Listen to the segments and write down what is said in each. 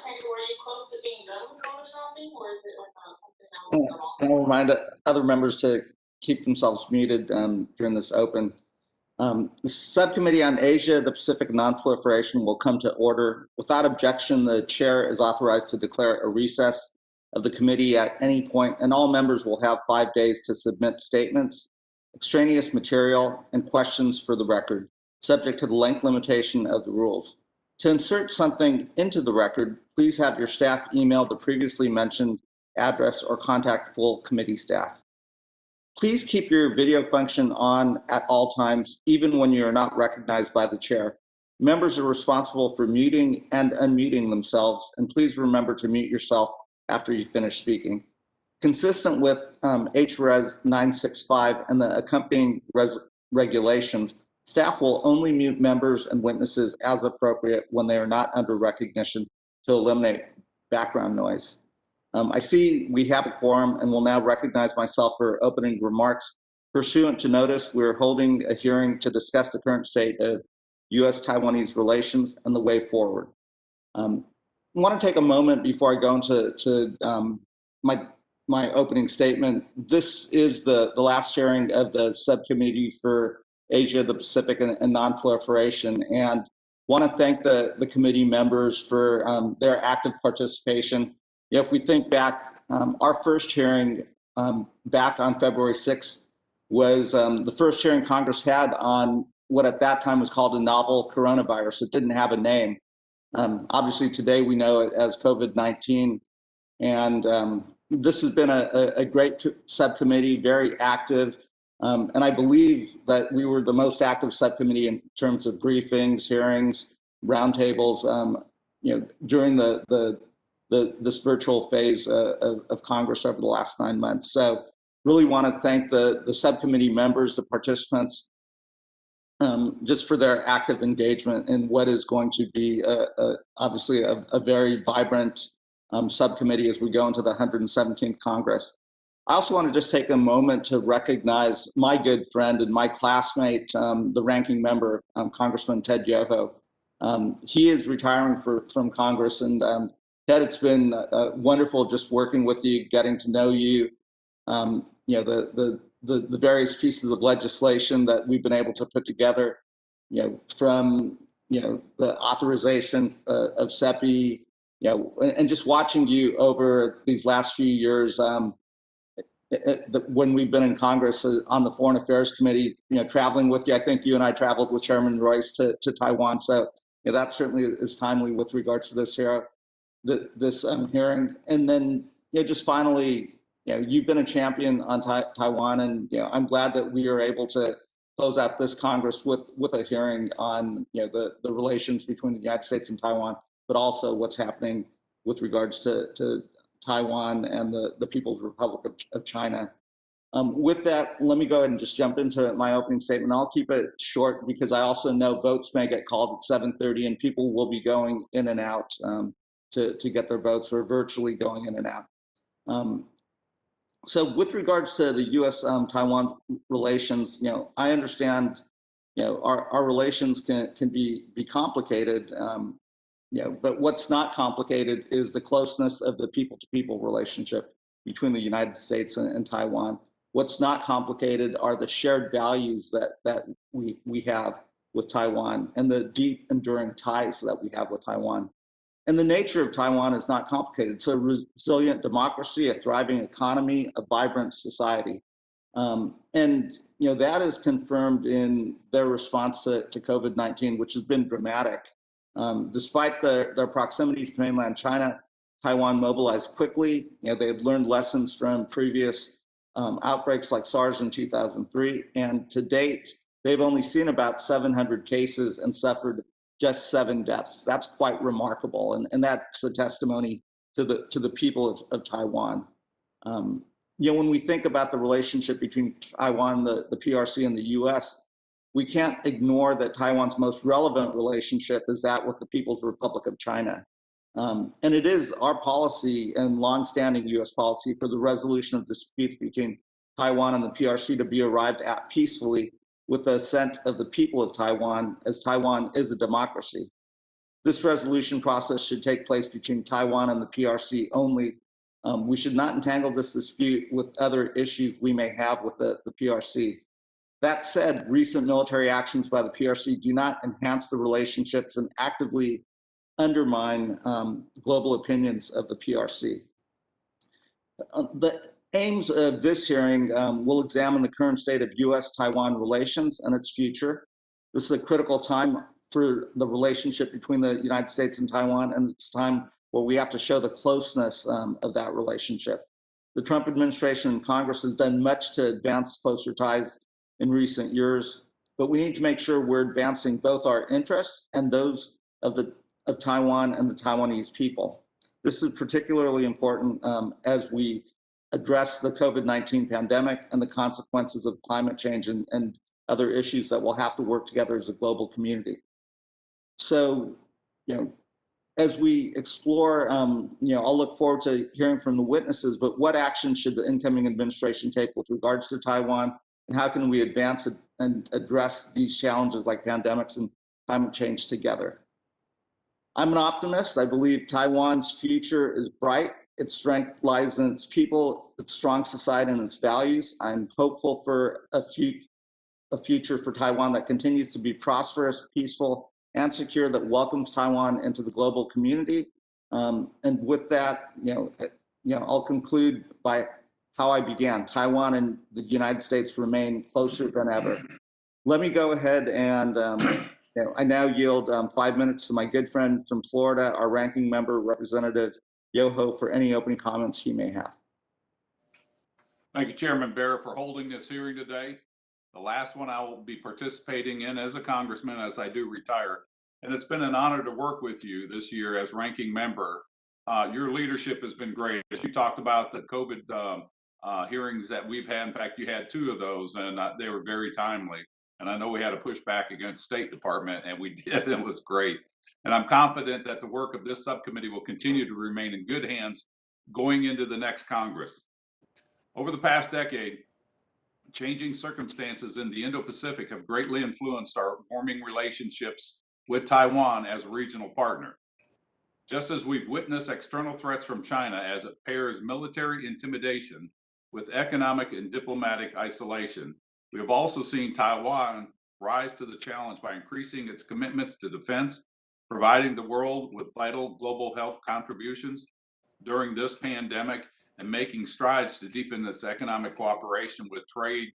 Okay, were you close to being done with photoshopping, or is it like something that will go And I'll remind other members to keep themselves muted during this open. The Subcommittee on Asia, the Pacific, and Nonproliferation will come to order. Without objection, the chair is authorized to declare a recess of the committee at any point, and all members will have 5 days to submit statements, extraneous material, and questions for the record, subject to the length limitation of the rules. To insert something into the record, please have your staff email the previously mentioned address or contact full committee staff. Please keep your video function on at all times, even when you are not recognized by the chair. Members are responsible for muting and unmuting themselves, and please remember to mute yourself after you finish speaking. Consistent with HRES 965 and the accompanying regulations, staff will only mute members and witnesses as appropriate when they are not under recognition to eliminate background noise. I see we have a quorum and will now recognize myself for opening remarks. Pursuant to notice, we're holding a hearing to discuss the current state of U.S.-Taiwanese relations and the way forward. I want to take a moment before I go into my opening statement. This is the last hearing of the Subcommittee for Asia, the Pacific, and Nonproliferation, and want to thank the committee members for their active participation. If we think back, our first hearing back on February 6th was the first hearing Congress had on what at that time was called a novel coronavirus. It didn't have a name. Obviously today we know it as COVID-19, and this has been a great subcommittee, very active, and I believe that we were the most active subcommittee in terms of briefings, hearings, roundtables, during this virtual phase of Congress over the last 9 months. So really want to thank the subcommittee members, the participants, just for their active engagement in what is going to be obviously a very vibrant subcommittee as we go into the 117th Congress. I also want to just take a moment to recognize my good friend and my classmate, the ranking member, Congressman Ted Yoho. He is retiring from Congress, and Ted, it's been wonderful just working with you, getting to know you. The various pieces of legislation that we've been able to put together, from the authorization of CEPI, and just watching you over these last few years, when we've been in Congress on the Foreign Affairs Committee, traveling with you. I think you and I traveled with Chairman Royce to Taiwan, so that certainly is timely with regards to this hearing. And then just finally, you've been a champion on Taiwan, and I'm glad that we are able to close out this Congress with a hearing on the relations between the United States and Taiwan, but also what's happening with regards to Taiwan and the People's Republic of China. With that, let me go ahead and just jump into my opening statement. I'll keep it short because I also know votes may get called at 7:30 and people will be going in and out to get their votes, or virtually going in and out. So with regards to the U.S.-Taiwan relations, I understand, our relations can be complicated, but what's not complicated is the closeness of the people-to-people relationship between the United States and Taiwan. What's not complicated are the shared values that we have with Taiwan and the deep, enduring ties that we have with Taiwan. And the nature of Taiwan is not complicated. It's a resilient democracy, a thriving economy, a vibrant society. And that is confirmed in their response to COVID-19, which has been dramatic. Despite their proximity to mainland China, Taiwan mobilized quickly. They've learned lessons from previous outbreaks like SARS in 2003, and to date, they've only seen about 700 cases and suffered just 7 deaths. That's quite remarkable, and that's a testimony to the people of Taiwan. When we think about the relationship between Taiwan, the PRC, and the U.S., we can't ignore that Taiwan's most relevant relationship is that with the People's Republic of China. And it is our policy and longstanding U.S. policy for the resolution of disputes between Taiwan and the PRC to be arrived at peacefully with the assent of the people of Taiwan, as Taiwan is a democracy. This resolution process should take place between Taiwan and the PRC only. We should not entangle this dispute with other issues we may have with the PRC. That said, recent military actions by the PRC do not enhance the relationships and actively undermine global opinions of the PRC. The aims of this hearing will examine the current state of U.S.-Taiwan relations and its future. This is a critical time for the relationship between the United States and Taiwan, and it's time where we have to show the closeness of that relationship. The Trump administration and Congress has done much to advance closer ties in recent years, but we need to make sure we're advancing both our interests and those of Taiwan and the Taiwanese people. This is particularly important as we address the COVID-19 pandemic and the consequences of climate change and other issues that we'll have to work together as a global community. So, as we explore, I'll look forward to hearing from the witnesses, but what action should the incoming administration take with regards to Taiwan, and how can we advance and address these challenges like pandemics and climate change together? I'm an optimist. I believe Taiwan's future is bright. Its strength lies in its people, its strong society, and its values. I'm hopeful for a future for Taiwan that continues to be prosperous, peaceful, and secure, that welcomes Taiwan into the global community. And with that, I'll conclude by how I began. Taiwan and the United States remain closer than ever. Let me go ahead and I now yield 5 minutes to my good friend from Florida, our ranking member, Representative Yoho, for any opening comments he may have. Thank you, Chairman Bear, for holding this hearing today. The last one I will be participating in as a congressman as I do retire. And it's been an honor to work with you this year as ranking member. Your leadership has been great. As you talked about the COVID hearings that we've had, in fact, you had 2 of those, and they were very timely. And I know we had to push back against State Department, and we did. It was great. And I'm confident that the work of this subcommittee will continue to remain in good hands going into the next Congress. Over the past decade, changing circumstances in the Indo-Pacific have greatly influenced our warming relationships with Taiwan as a regional partner. Just as we've witnessed external threats from China as it pairs military intimidation with economic and diplomatic isolation, we have also seen Taiwan rise to the challenge by increasing its commitments to defense, providing the world with vital global health contributions during this pandemic, and making strides to deepen this economic cooperation with trade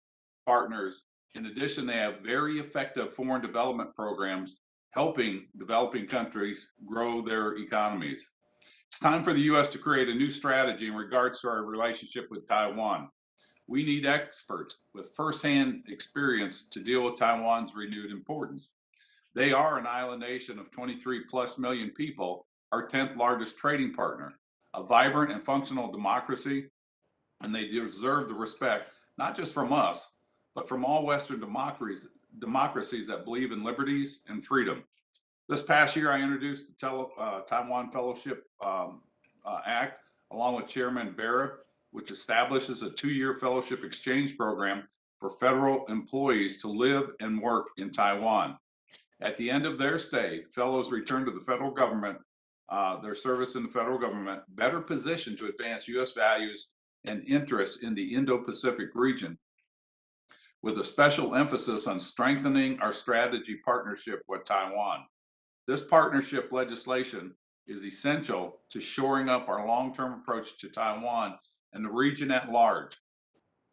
partners. In addition, they have very effective foreign development programs helping developing countries grow their economies. It's time for the U.S. to create a new strategy in regards to our relationship with Taiwan. We need experts with firsthand experience to deal with Taiwan's renewed importance. They are an island nation of 23+ million people, our 10th largest trading partner, a vibrant and functional democracy, and they deserve the respect, not just from us, but from all Western democracies that believe in liberties and freedom. This past year, I introduced the Taiwan Fellowship Act, along with Chairman Barra, which establishes a 2-year fellowship exchange program for federal employees to live and work in Taiwan. At the end of their stay, fellows return to the federal government, their service in the federal government, better positioned to advance U.S. values and interests in the Indo-Pacific region, with a special emphasis on strengthening our strategy partnership with Taiwan. This partnership legislation is essential to shoring up our long-term approach to Taiwan and the region at large.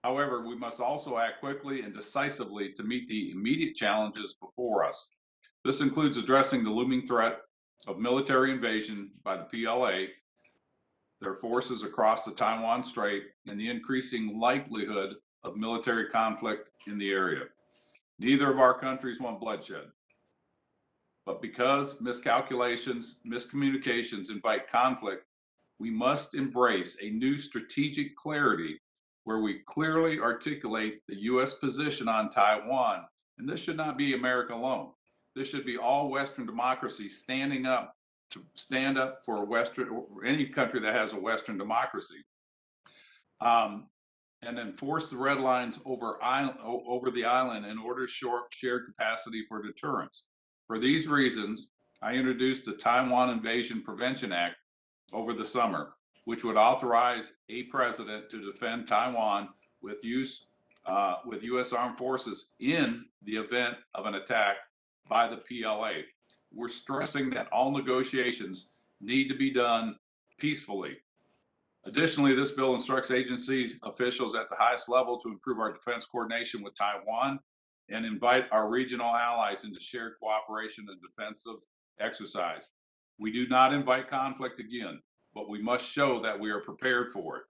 However, we must also act quickly and decisively to meet the immediate challenges before us. This includes addressing the looming threat of military invasion by the PLA, their forces across the Taiwan Strait, and the increasing likelihood of military conflict in the area. Neither of our countries want bloodshed. But because miscalculations, miscommunications invite conflict, we must embrace a new strategic clarity where we clearly articulate the U.S. position on Taiwan. And this should not be America alone. This should be all Western democracies standing up to stand up for Western, or any country that has a Western democracy, and enforce the red lines over the island in order to share capacity for deterrence. For these reasons, I introduced the Taiwan Invasion Prevention Act over the summer, which would authorize a president to defend Taiwan with U.S. Armed Forces in the event of an attack by the PLA. We're stressing that all negotiations need to be done peacefully. Additionally, this bill instructs agency officials at the highest level to improve our defense coordination with Taiwan and invite our regional allies into shared cooperation and defensive exercise. We do not invite conflict again, but we must show that we are prepared for it.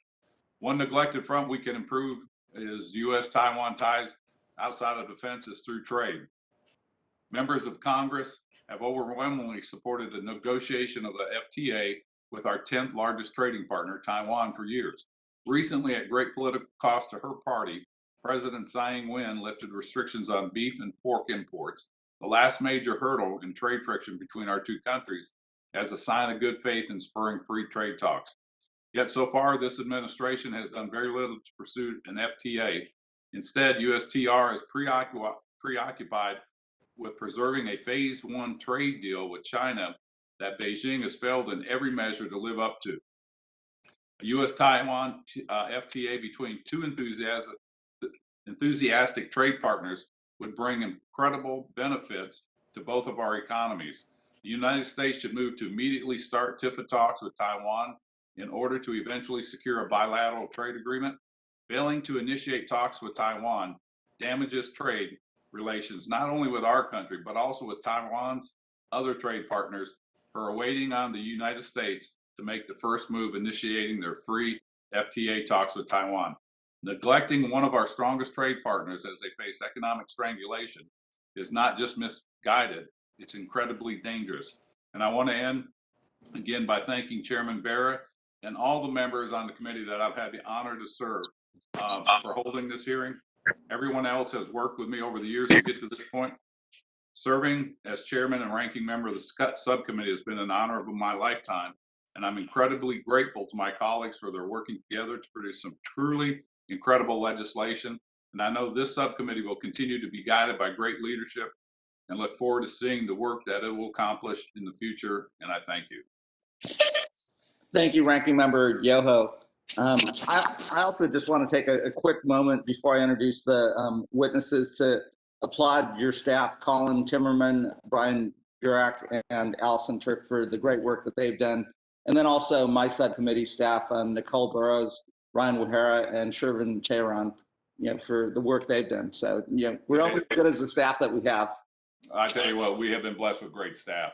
One neglected front we can improve is U.S.-Taiwan ties outside of defense is through trade. Members of Congress have overwhelmingly supported the negotiation of the FTA with our 10th largest trading partner, Taiwan, for years. Recently, at great political cost to her party, President Tsai Ing-wen lifted restrictions on beef and pork imports, the last major hurdle in trade friction between our two countries, as a sign of good faith in spurring free trade talks. Yet so far, this administration has done very little to pursue an FTA. Instead, USTR is preoccupied with preserving a phase one trade deal with China that Beijing has failed in every measure to live up to. A U.S.-Taiwan FTA between two enthusiastic trade partners would bring incredible benefits to both of our economies. The United States should move to immediately start TIFA talks with Taiwan in order to eventually secure a bilateral trade agreement. Failing to initiate talks with Taiwan damages trade relations, not only with our country, but also with Taiwan's other trade partners who are waiting on the United States to make the first move, initiating their free FTA talks with Taiwan. Neglecting one of our strongest trade partners as they face economic strangulation is not just misguided, it's incredibly dangerous. And I want to end again by thanking Chairman Barra and all the members on the committee that I've had the honor to serve for holding this hearing. Everyone else has worked with me over the years to get to this point. Serving as chairman and ranking member of the subcommittee has been an honor of my lifetime, and I'm incredibly grateful to my colleagues for their working together to produce some truly incredible legislation. And I know this subcommittee will continue to be guided by great leadership and look forward to seeing the work that it will accomplish in the future. And I thank you. Thank you, Ranking Member Yoho. I also just want to take a quick moment before I introduce the witnesses to applaud your staff, Colin Timmerman, Brian Burak, and Allison Turk for the great work that they've done. And then also my subcommittee staff, Nicole Burrows, Ryan Wahara, and Shervin Tehran, for the work they've done. So, we're only as good as the staff that we have. I tell you what, we have been blessed with great staff.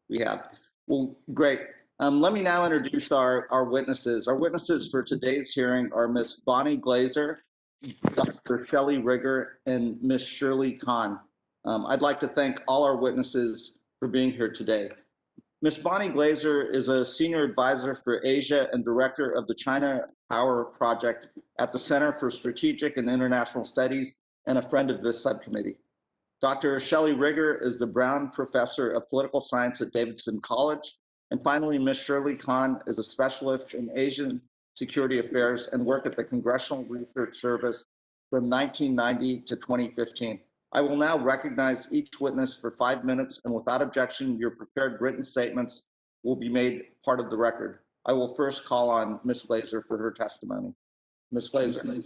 We have. Well, great. Let me now introduce our witnesses. Our witnesses for today's hearing are Ms. Bonnie Glaser, Dr. Shelley Rigger, and Ms. Shirley Kan. I'd like to thank all our witnesses for being here today. Ms. Bonnie Glaser is a senior advisor for Asia and director of the China Power Project at the Center for Strategic and International Studies and a friend of this subcommittee. Dr. Shelley Rigger is the Brown Professor of Political Science at Davidson College. And finally, Ms. Shirley Kan is a specialist in Asian security affairs and worked at the Congressional Research Service from 1990 to 2015. I will now recognize each witness for 5 minutes, and without objection, your prepared written statements will be made part of the record. I will first call on Ms. Glaser for her testimony. Ms. Glaser.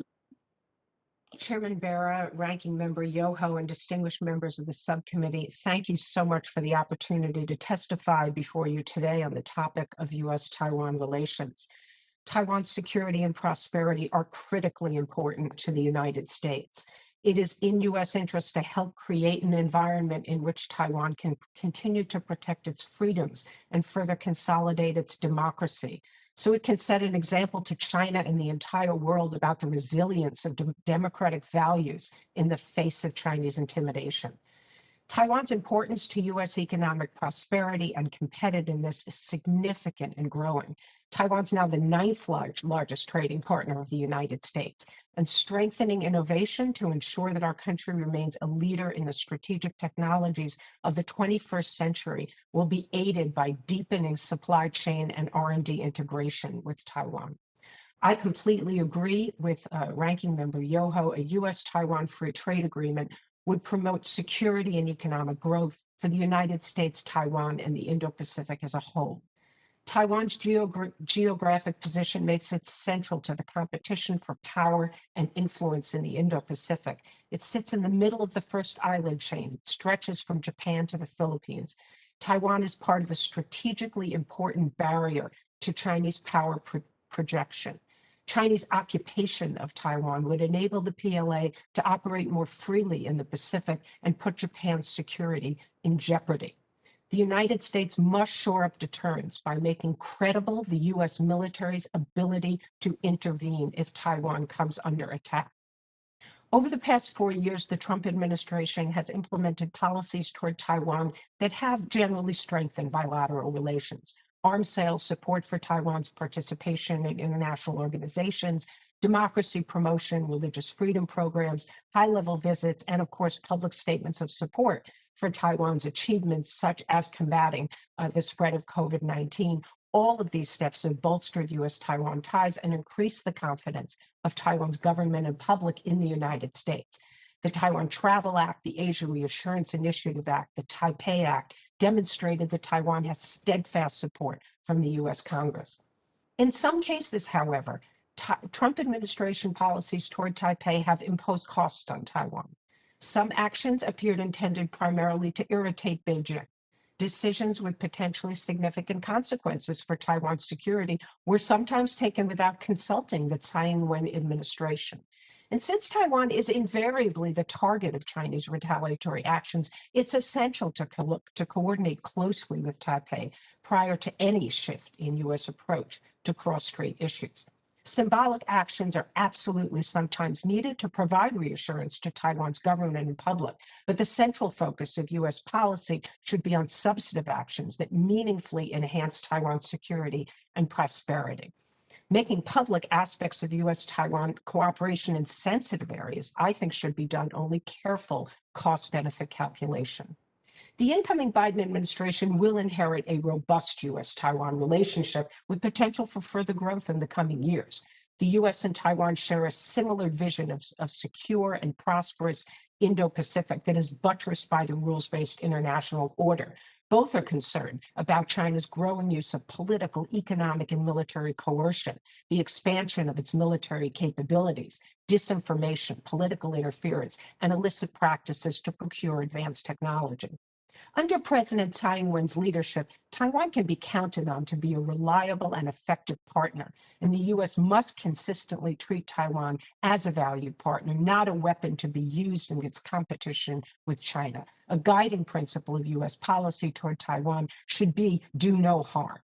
Chairman Barra, Ranking Member Yoho, and distinguished members of the subcommittee, thank you so much for the opportunity to testify before you today on the topic of U.S.-Taiwan relations. Taiwan's security and prosperity are critically important to the United States. It is in U.S. interest to help create an environment in which Taiwan can continue to protect its freedoms and further consolidate its democracy, so it can set an example to China and the entire world about the resilience of democratic values in the face of Chinese intimidation. Taiwan's importance to U.S. economic prosperity and competitiveness is significant and growing. Taiwan's now the 9th largest trading partner of the United States, and strengthening innovation to ensure that our country remains a leader in the strategic technologies of the 21st century will be aided by deepening supply chain and R&D integration with Taiwan. I completely agree with Ranking Member Yoho. A U.S.-Taiwan free trade agreement would promote security and economic growth for the United States, Taiwan, and the Indo-Pacific as a whole. Taiwan's geographic position makes it central to the competition for power and influence in the Indo-Pacific. It sits in the middle of the first island chain, stretches from Japan to the Philippines. Taiwan is part of a strategically important barrier to Chinese power projection. Chinese occupation of Taiwan would enable the PLA to operate more freely in the Pacific and put Japan's security in jeopardy. The United States must shore up deterrence by making credible the U.S. military's ability to intervene if Taiwan comes under attack. Over the past 4 years, the Trump administration has implemented policies toward Taiwan that have generally strengthened bilateral relations. Arms sales, support for Taiwan's participation in international organizations, democracy promotion, religious freedom programs, high-level visits, and of course, public statements of support for Taiwan's achievements, such as combating the spread of COVID-19. All of these steps have bolstered U.S.-Taiwan ties and increased the confidence of Taiwan's government and public in the United States. The Taiwan Travel Act, the Asia Reassurance Initiative Act, the Taipei Act demonstrated that Taiwan has steadfast support from the U.S. Congress. In some cases, however, Trump administration policies toward Taipei have imposed costs on Taiwan. Some actions appeared intended primarily to irritate Beijing. Decisions with potentially significant consequences for Taiwan's security were sometimes taken without consulting the Tsai Ing-wen administration. And since Taiwan is invariably the target of Chinese retaliatory actions, it's essential to coordinate closely with Taipei prior to any shift in U.S. approach to cross-strait issues. Symbolic actions are absolutely sometimes needed to provide reassurance to Taiwan's government and public, but the central focus of U.S. policy should be on substantive actions that meaningfully enhance Taiwan's security and prosperity. Making public aspects of U.S.-Taiwan cooperation in sensitive areas, I think, should be done only careful cost-benefit calculation. The incoming Biden administration will inherit a robust U.S.-Taiwan relationship with potential for further growth in the coming years. The U.S. and Taiwan share a similar vision of secure and prosperous Indo-Pacific that is buttressed by the rules-based international order. Both are concerned about China's growing use of political, economic, and military coercion, the expansion of its military capabilities, disinformation, political interference, and illicit practices to procure advanced technology. Under President Tsai Ing-wen's leadership, Taiwan can be counted on to be a reliable and effective partner, and the U.S. must consistently treat Taiwan as a valued partner, not a weapon to be used in its competition with China. A guiding principle of U.S. policy toward Taiwan should be do no harm.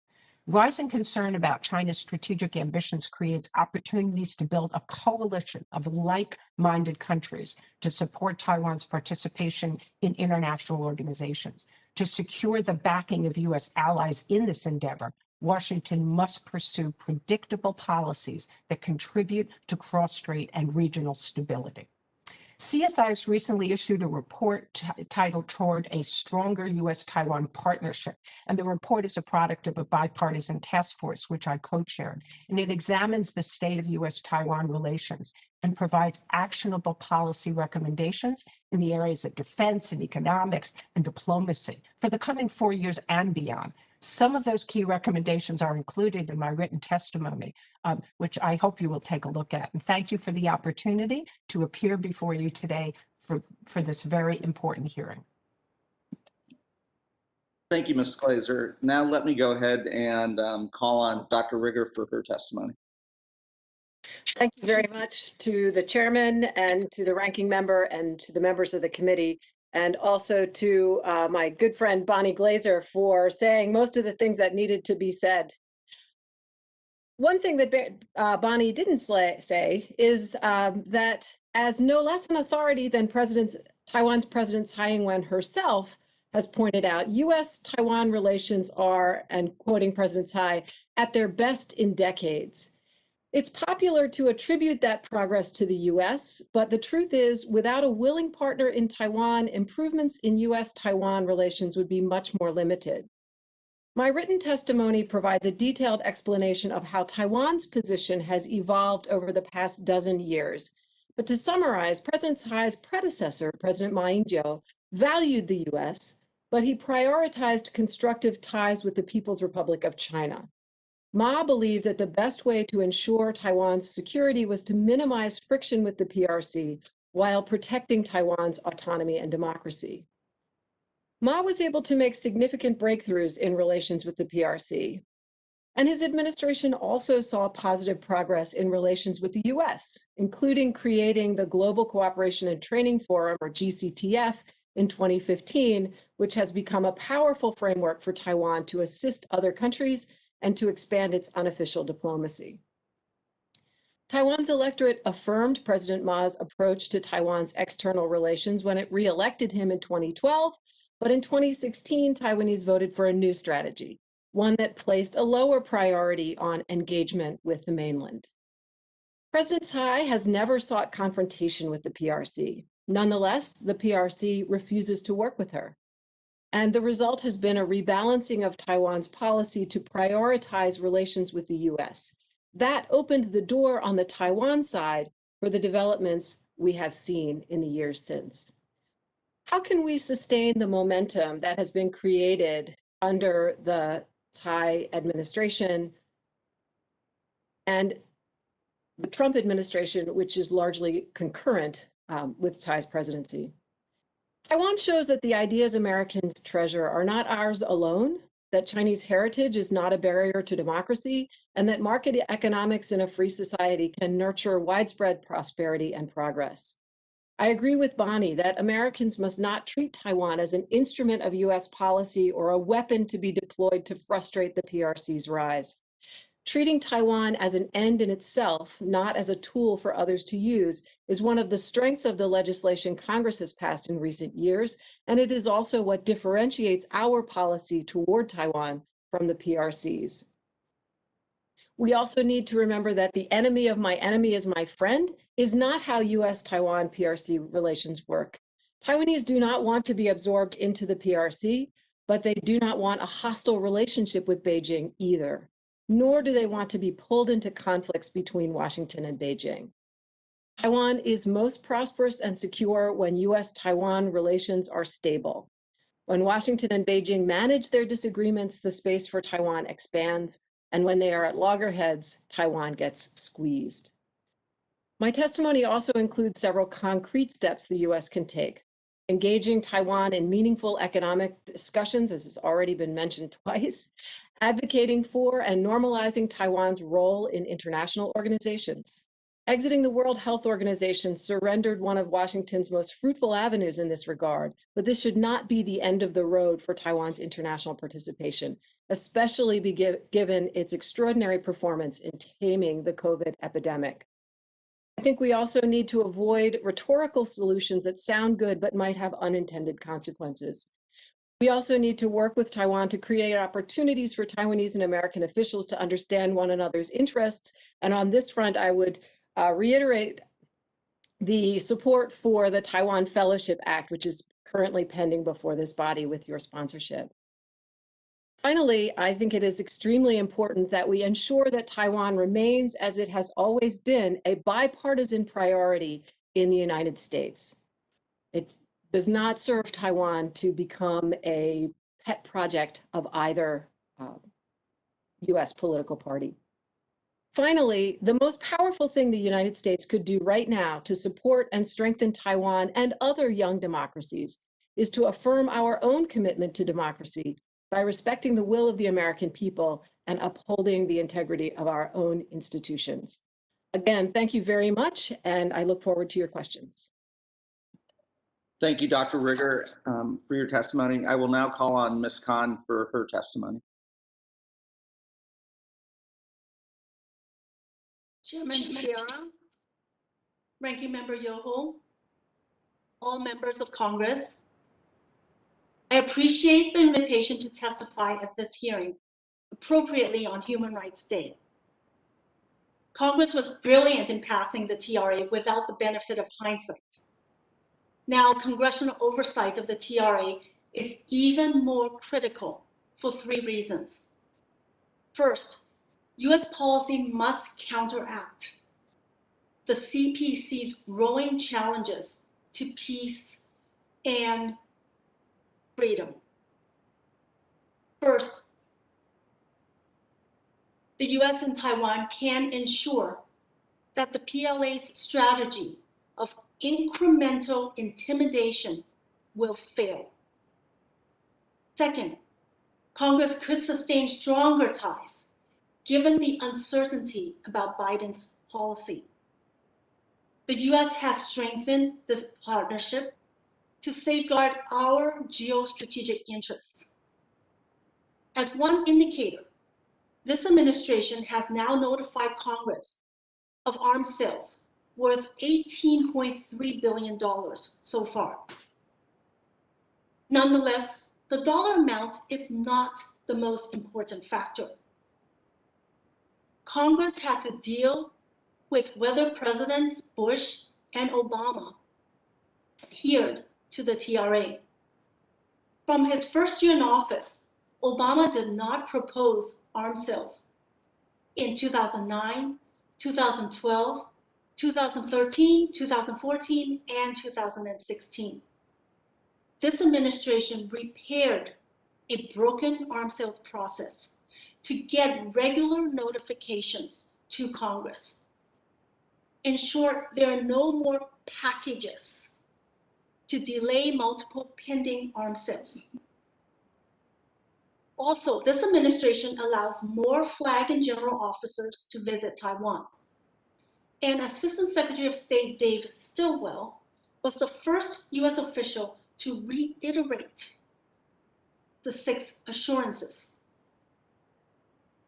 Rising concern about China's strategic ambitions creates opportunities to build a coalition of like-minded countries to support Taiwan's participation in international organizations. To secure the backing of U.S. allies in this endeavor, Washington must pursue predictable policies that contribute to cross-strait and regional stability. CSI has recently issued a report titled Toward a Stronger U.S.-Taiwan Partnership, and the report is a product of a bipartisan task force, which I co-chaired, and it examines the state of U.S.-Taiwan relations and provides actionable policy recommendations in the areas of defense and economics and diplomacy for the coming 4 years and beyond. Some of those key recommendations are included in my written testimony, which I hope you will take a look at. And thank you for the opportunity to appear before you today for this very important hearing. Thank you, Ms. Glaser. Now let me go ahead and call on Dr. Rigger for her testimony. Thank you very much to the chairman and to the ranking member and to the members of the committee, and also to my good friend Bonnie Glaser for saying most of the things that needed to be said. One thing that Bonnie didn't say is that as no less an authority than Taiwan's President Tsai Ing-wen herself has pointed out, U.S.-Taiwan relations are, and quoting President Tsai, at their best in decades. It's popular to attribute that progress to the U.S., but the truth is, without a willing partner in Taiwan, improvements in U.S.-Taiwan relations would be much more limited. My written testimony provides a detailed explanation of how Taiwan's position has evolved over the past dozen years. But to summarize, President Tsai's predecessor, President Ma Ying-jeou, valued the US, but he prioritized constructive ties with the People's Republic of China. Ma believed that the best way to ensure Taiwan's security was to minimize friction with the PRC while protecting Taiwan's autonomy and democracy. Ma was able to make significant breakthroughs in relations with the PRC, and his administration also saw positive progress in relations with the US, including creating the Global Cooperation and Training Forum, or GCTF, in 2015, which has become a powerful framework for Taiwan to assist other countries and to expand its unofficial diplomacy. Taiwan's electorate affirmed President Ma's approach to Taiwan's external relations when it re-elected him in 2012, but in 2016, Taiwanese voted for a new strategy, one that placed a lower priority on engagement with the mainland. President Tsai has never sought confrontation with the PRC. Nonetheless, the PRC refuses to work with her. And the result has been a rebalancing of Taiwan's policy to prioritize relations with the US. That opened the door on the Taiwan side for the developments we have seen in the years since. How can we sustain the momentum that has been created under the Tsai administration and the Trump administration, which is largely concurrent with Tsai's presidency? Taiwan shows that the ideas Americans treasure are not ours alone, that Chinese heritage is not a barrier to democracy, and that market economics in a free society can nurture widespread prosperity and progress. I agree with Bonnie that Americans must not treat Taiwan as an instrument of US policy or a weapon to be deployed to frustrate the PRC's rise. Treating Taiwan as an end in itself, not as a tool for others to use, is one of the strengths of the legislation Congress has passed in recent years, and it is also what differentiates our policy toward Taiwan from the PRC's. We also need to remember that the enemy of my enemy is my friend is not how US-Taiwan PRC relations work. Taiwanese do not want to be absorbed into the PRC, but they do not want a hostile relationship with Beijing either, nor do they want to be pulled into conflicts between Washington and Beijing. Taiwan is most prosperous and secure when US-Taiwan relations are stable. When Washington and Beijing manage their disagreements, the space for Taiwan expands, and when they are at loggerheads, Taiwan gets squeezed. My testimony also includes several concrete steps the US can take. Engaging Taiwan in meaningful economic discussions, as has already been mentioned twice, advocating for and normalizing Taiwan's role in international organizations. Exiting the World Health Organization surrendered one of Washington's most fruitful avenues in this regard, but this should not be the end of the road for Taiwan's international participation, especially given its extraordinary performance in taming the COVID epidemic. I think we also need to avoid rhetorical solutions that sound good but might have unintended consequences. We also need to work with Taiwan to create opportunities for Taiwanese and American officials to understand one another's interests. And on this front, I would reiterate the support for the Taiwan Fellowship Act, which is currently pending before this body with your sponsorship. Finally, I think it is extremely important that we ensure that Taiwan remains, as it has always been, a bipartisan priority in the United States. It does not serve Taiwan to become a pet project of either US political party. Finally, the most powerful thing the United States could do right now to support and strengthen Taiwan and other young democracies is to affirm our own commitment to democracy by respecting the will of the American people and upholding the integrity of our own institutions. Again, thank you very much, and I look forward to your questions. Thank you, Dr. Rigger, for your testimony. I will now call on Ms. Kan for her testimony. Chairman Barra, Ranking Member Yoho, all members of Congress, I appreciate the invitation to testify at this hearing, appropriately on Human Rights Day. Congress was brilliant in passing the TRA without the benefit of hindsight. Now, congressional oversight of the TRA is even more critical for 3 reasons. First, US policy must counteract the CPC's growing challenges to peace and freedom. First, the US and Taiwan can ensure that the PLA's strategy of incremental intimidation will fail. Second, Congress could sustain stronger ties given the uncertainty about Biden's policy. The US has strengthened this partnership to safeguard our geostrategic interests. As one indicator, this administration has now notified Congress of arms sales worth $18.3 billion so far. Nonetheless, the dollar amount is not the most important factor. Congress had to deal with whether Presidents Bush and Obama adhered to the TRA. From his first year in office, Obama did not propose arms sales. In 2009, 2012, 2013, 2014, and 2016. This administration repaired a broken arms sales process to get regular notifications to Congress. In short, there are no more packages to delay multiple pending arms sales. Also, this administration allows more flag and general officers to visit Taiwan. And Assistant Secretary of State Dave Stilwell was the first US official to reiterate the 6 assurances.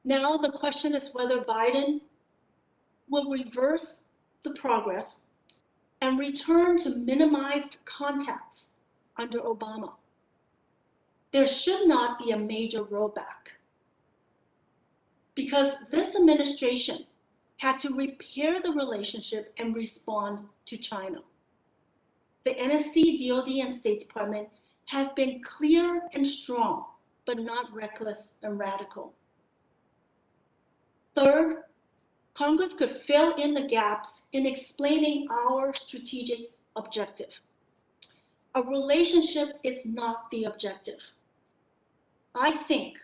Now the question is whether Biden will reverse the progress and return to minimized contacts under Obama. There should not be a major rollback because this administration had to repair the relationship and respond to China. The NSC, DOD, and State Department have been clear and strong, but not reckless and radical. Third, Congress could fill in the gaps in explaining our strategic objective. A relationship is not the objective. I think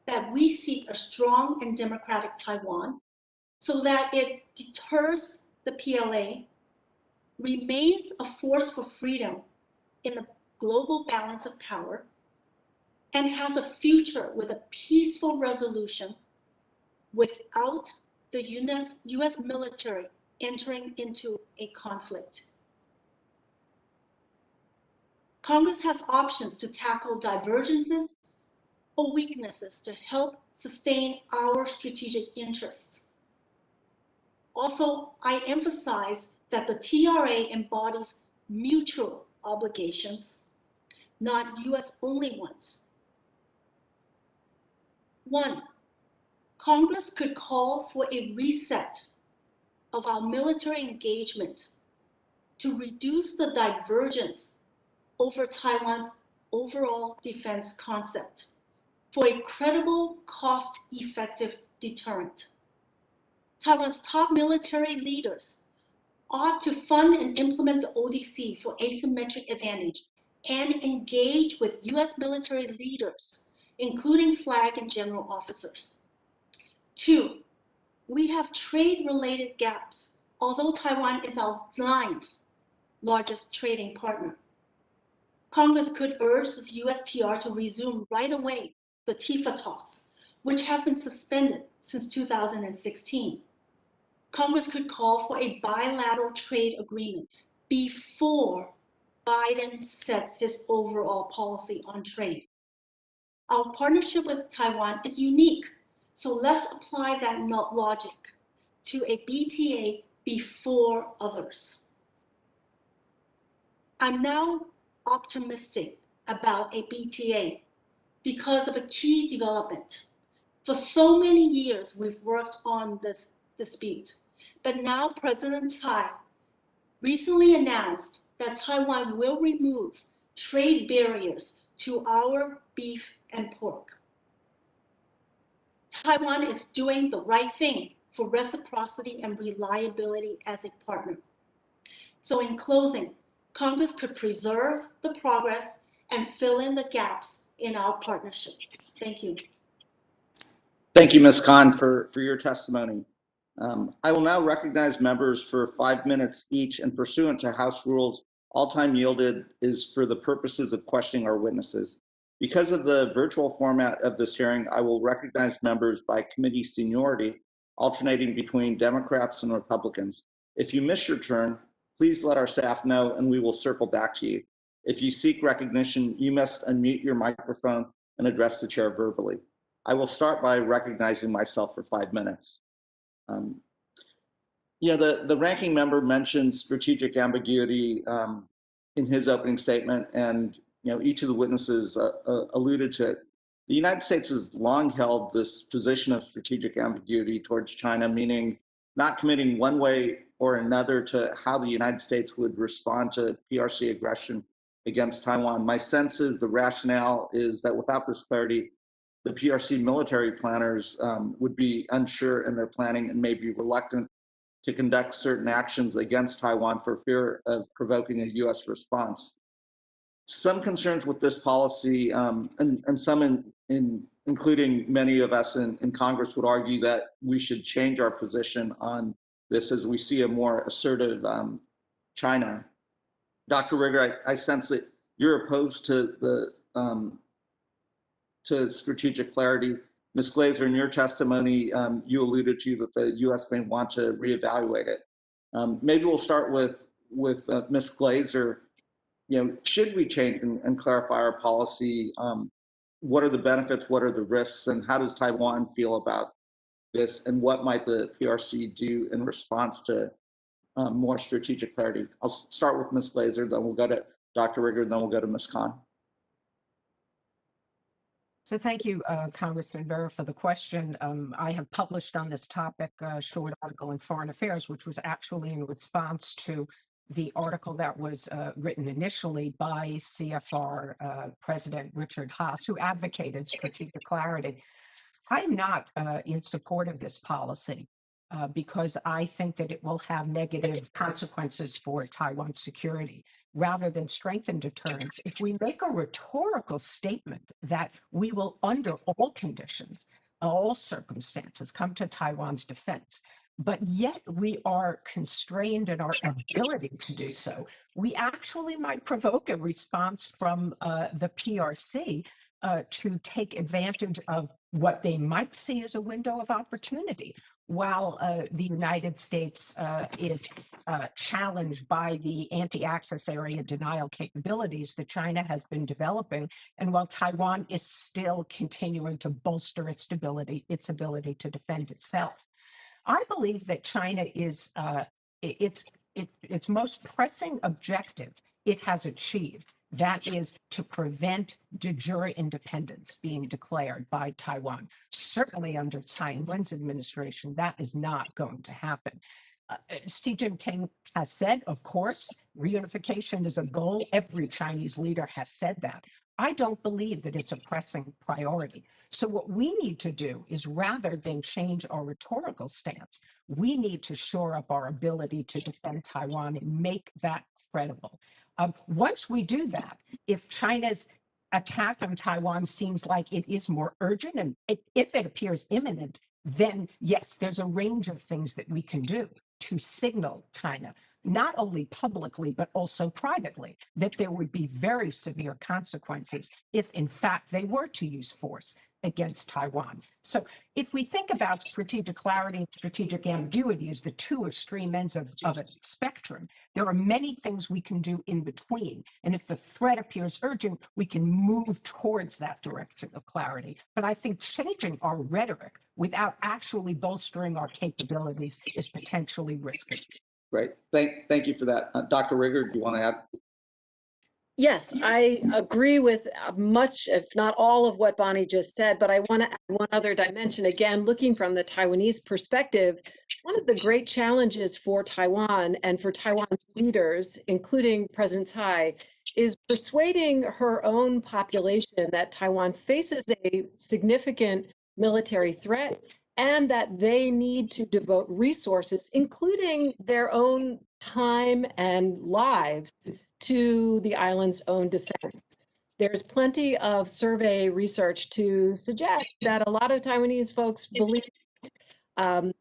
that we seek a strong and democratic Taiwan so that it deters the PLA, remains a force for freedom in the global balance of power, and has a future with a peaceful resolution without the US military entering into a conflict. Congress has options to tackle divergences or weaknesses to help sustain our strategic interests. Also, I emphasize that the TRA embodies mutual obligations, not US-only ones. 1, Congress could call for a reset of our military engagement to reduce the divergence over Taiwan's overall defense concept for a credible, cost-effective deterrent. Taiwan's top military leaders ought to fund and implement the ODC for asymmetric advantage and engage with US military leaders, including flag and general officers. 2, we have trade-related gaps, although Taiwan is our 9th largest trading partner. Congress could urge the USTR to resume right away the TIFA talks, which have been suspended since 2016. Congress could call for a bilateral trade agreement before Biden sets his overall policy on trade. Our partnership with Taiwan is unique, so let's apply that logic to a BTA before others. I'm now optimistic about a BTA because of a key development. For so many years, we've worked on this dispute, but now President Tsai recently announced that Taiwan will remove trade barriers to our beef and pork. Taiwan is doing the right thing for reciprocity and reliability as a partner. So in closing, Congress could preserve the progress and fill in the gaps in our partnership. Thank you. Thank you, Ms. Kan, for your testimony. I will now recognize members for 5 minutes each, and pursuant to House rules, all time yielded is for the purposes of questioning our witnesses. Because of the virtual format of this hearing, I will recognize members by committee seniority, alternating between Democrats and Republicans. If you miss your turn, please let our staff know and we will circle back to you. If you seek recognition, you must unmute your microphone and address the chair verbally. I will start by recognizing myself for 5 minutes. The ranking member mentioned strategic ambiguity in his opening statement, and each of the witnesses alluded to it. The United States has long held this position of strategic ambiguity towards China, meaning not committing one way or another to how the United States would respond to PRC aggression against Taiwan. My sense is the rationale is that without this clarity, the PRC military planners would be unsure in their planning and may be reluctant to conduct certain actions against Taiwan for fear of provoking a U.S. response. Some concerns with this policy, and some including many of us in Congress, would argue that we should change our position on this as we see a more assertive China. Dr. Rigger, I sense that you're opposed to the to strategic clarity. Ms. Glaser, in your testimony, you alluded to that the U.S. may want to reevaluate it. Maybe we'll start with Ms. Glaser. Should we change and clarify our policy? What are the benefits? What are the risks? And how does Taiwan feel about this? And what might the PRC do in response to more strategic clarity? I'll start with Ms. Glaser, then we'll go to Dr. Rigger, then we'll go to Ms. Kan. So thank you, Congressman Vera, for the question. I have published on this topic a short article in Foreign Affairs, which was actually in response to the article that was written initially by CFR President Richard Haas, who advocated strategic clarity. I'm not in support of this policy because I think that it will have negative consequences for Taiwan's security rather than strengthen deterrence. If we make a rhetorical statement that we will, under all conditions, all circumstances, come to Taiwan's defense, but yet we are constrained in our ability to do so, we actually might provoke a response from the PRC to take advantage of what they might see as a window of opportunity, while the United States is challenged by the anti-access area denial capabilities that China has been developing, and while Taiwan is still continuing to bolster its ability to defend itself. I believe that China is its most pressing objective it has achieved. That is to prevent de jure independence being declared by Taiwan. Certainly under Tsai Ing-wen's administration, that is not going to happen. Xi Jinping has said, of course, reunification is a goal. Every Chinese leader has said that. I don't believe that it's a pressing priority. So what we need to do is, rather than change our rhetorical stance, we need to shore up our ability to defend Taiwan and make that credible. Once we do that, if China's attack on Taiwan seems like it is more urgent and if it appears imminent, then yes, there's a range of things that we can do to signal China, not only publicly, but also privately, that there would be very severe consequences if, in fact, they were to use force against Taiwan. So if we think about strategic clarity and strategic ambiguity as the two extreme ends of a spectrum, there are many things we can do in between. And if the threat appears urgent, we can move towards that direction of clarity. But I think changing our rhetoric without actually bolstering our capabilities is potentially risky. Great. Thank you for that. Dr. Rigger, do you want to add? Yes, I agree with much, if not all, of what Bonnie just said, but I want to add one other dimension. Again, looking from the Taiwanese perspective, one of the great challenges for Taiwan and for Taiwan's leaders, including President Tsai, is persuading her own population that Taiwan faces a significant military threat and that they need to devote resources, including their own time and lives, to the island's own defense. There's plenty of survey research to suggest that a lot of Taiwanese folks believe the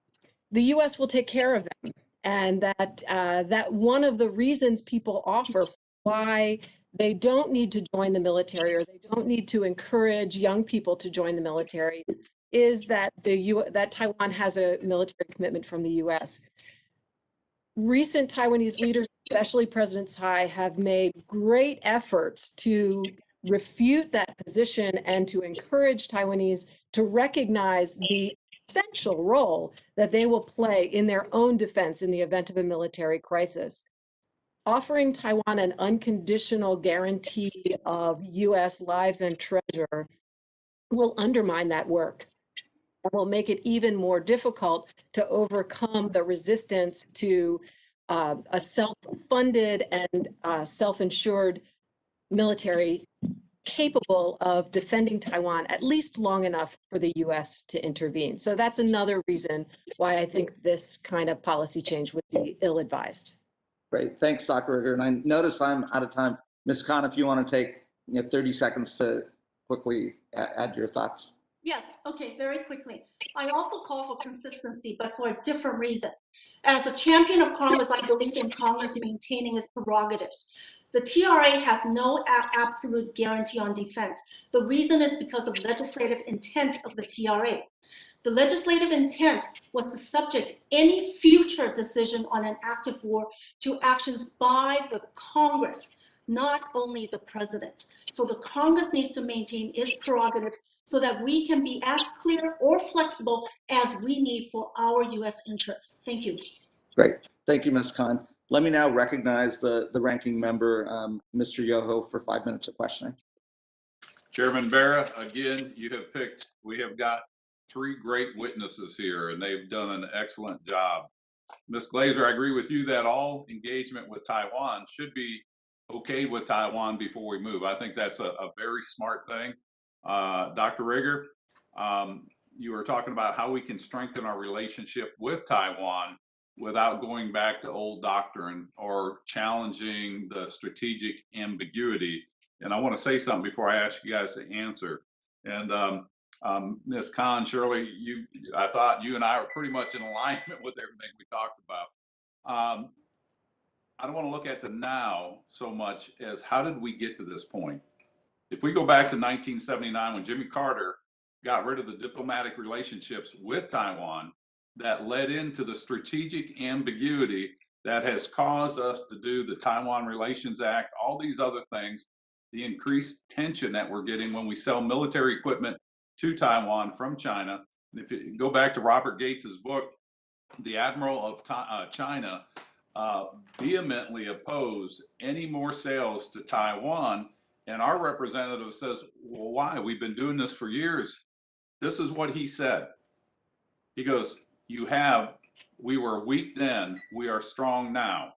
U.S. will take care of them, and that one of the reasons people offer why they don't need to join the military, or they don't need to encourage young people to join the military, is that that Taiwan has a military commitment from the U.S. Recent Taiwanese leaders, especially President Tsai, have made great efforts to refute that position and to encourage Taiwanese to recognize the essential role that they will play in their own defense in the event of a military crisis. Offering Taiwan an unconditional guarantee of U.S. lives and treasure will undermine that work and will make it even more difficult to overcome the resistance to a self-funded and self-insured military capable of defending Taiwan at least long enough for the U.S. to intervene. So that's another reason why I think this kind of policy change would be ill-advised. Great, thanks, Dr. Rigger. And I notice I'm out of time. Ms. Kan, if you want to take 30 seconds to quickly add your thoughts. Yes, okay, very quickly. I also call for consistency, but for a different reason. As a champion of Congress, I believe in Congress maintaining its prerogatives. The TRA has no absolute guarantee on defense. The reason is because of legislative intent of the TRA. The legislative intent was to subject any future decision on an active war to actions by the Congress, not only the president. So the Congress needs to maintain its prerogatives so that we can be as clear or flexible as we need for our U.S. interests. Thank you. Great. Thank you, Ms. Kan. Let me now recognize the ranking member, Mr. Yoho, for 5 minutes of questioning. Chairman Barra, again, we have got 3 great witnesses here, and they've done an excellent job. Ms. Glaser, I agree with you that all engagement with Taiwan should be okay with Taiwan before we move. I think that's a very smart thing. Dr. Rigger, you were talking about how we can strengthen our relationship with Taiwan without going back to old doctrine or challenging the strategic ambiguity. And I want to say something before I ask you guys to answer. And Ms. Kan, Shirley, I thought you and I were pretty much in alignment with everything we talked about. I don't want to look at the now so much as how did we get to this point? If we go back to 1979, when Jimmy Carter got rid of the diplomatic relationships with Taiwan, that led into the strategic ambiguity that has caused us to do the Taiwan Relations Act, all these other things, the increased tension that we're getting when we sell military equipment to Taiwan from China. And if you go back to Robert Gates's book, the Admiral of China vehemently opposed any more sales to Taiwan. And our representative says, well, why? We've been doing this for years. This is what he said. He goes, we were weak then, we are strong now.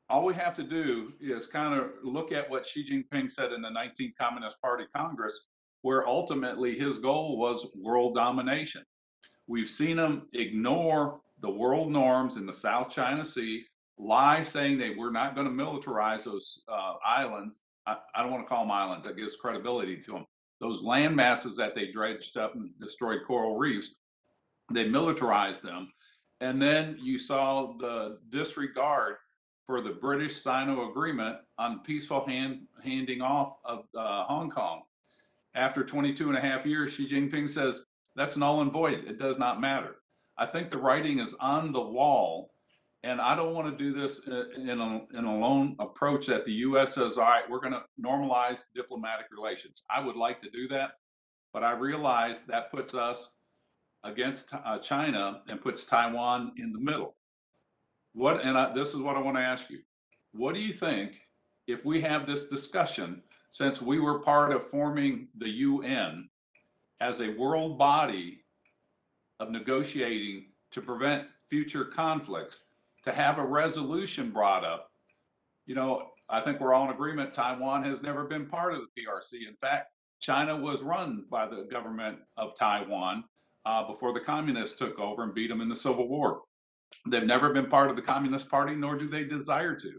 All we have to do is kind of look at what Xi Jinping said in the 19th Communist Party Congress, where ultimately his goal was world domination. We've seen him ignore the world norms in the South China Sea, lie saying they were not going to militarize those islands. I don't want to call them islands, that gives credibility to them. Those land masses that they dredged up and destroyed coral reefs, they militarized them. And then you saw the disregard for the British-Sino agreement on peaceful handing off of Hong Kong. After 22 and a half years, Xi Jinping says, that's null and void. It does not matter. I think the writing is on the wall, and I don't want to do this in a lone approach that the U.S. says, all right, we're going to normalize diplomatic relations. I would like to do that, but I realize that puts us against China and puts Taiwan in the middle. This is what I want to ask you. What do you think if we have this discussion, since we were part of forming the UN as a world body of negotiating to prevent future conflicts, to have a resolution brought up? You know, I think we're all in agreement, Taiwan has never been part of the PRC. In fact, China was run by the government of Taiwan before the communists took over and beat them in the Civil War. They've never been part of the Communist Party, nor do they desire to.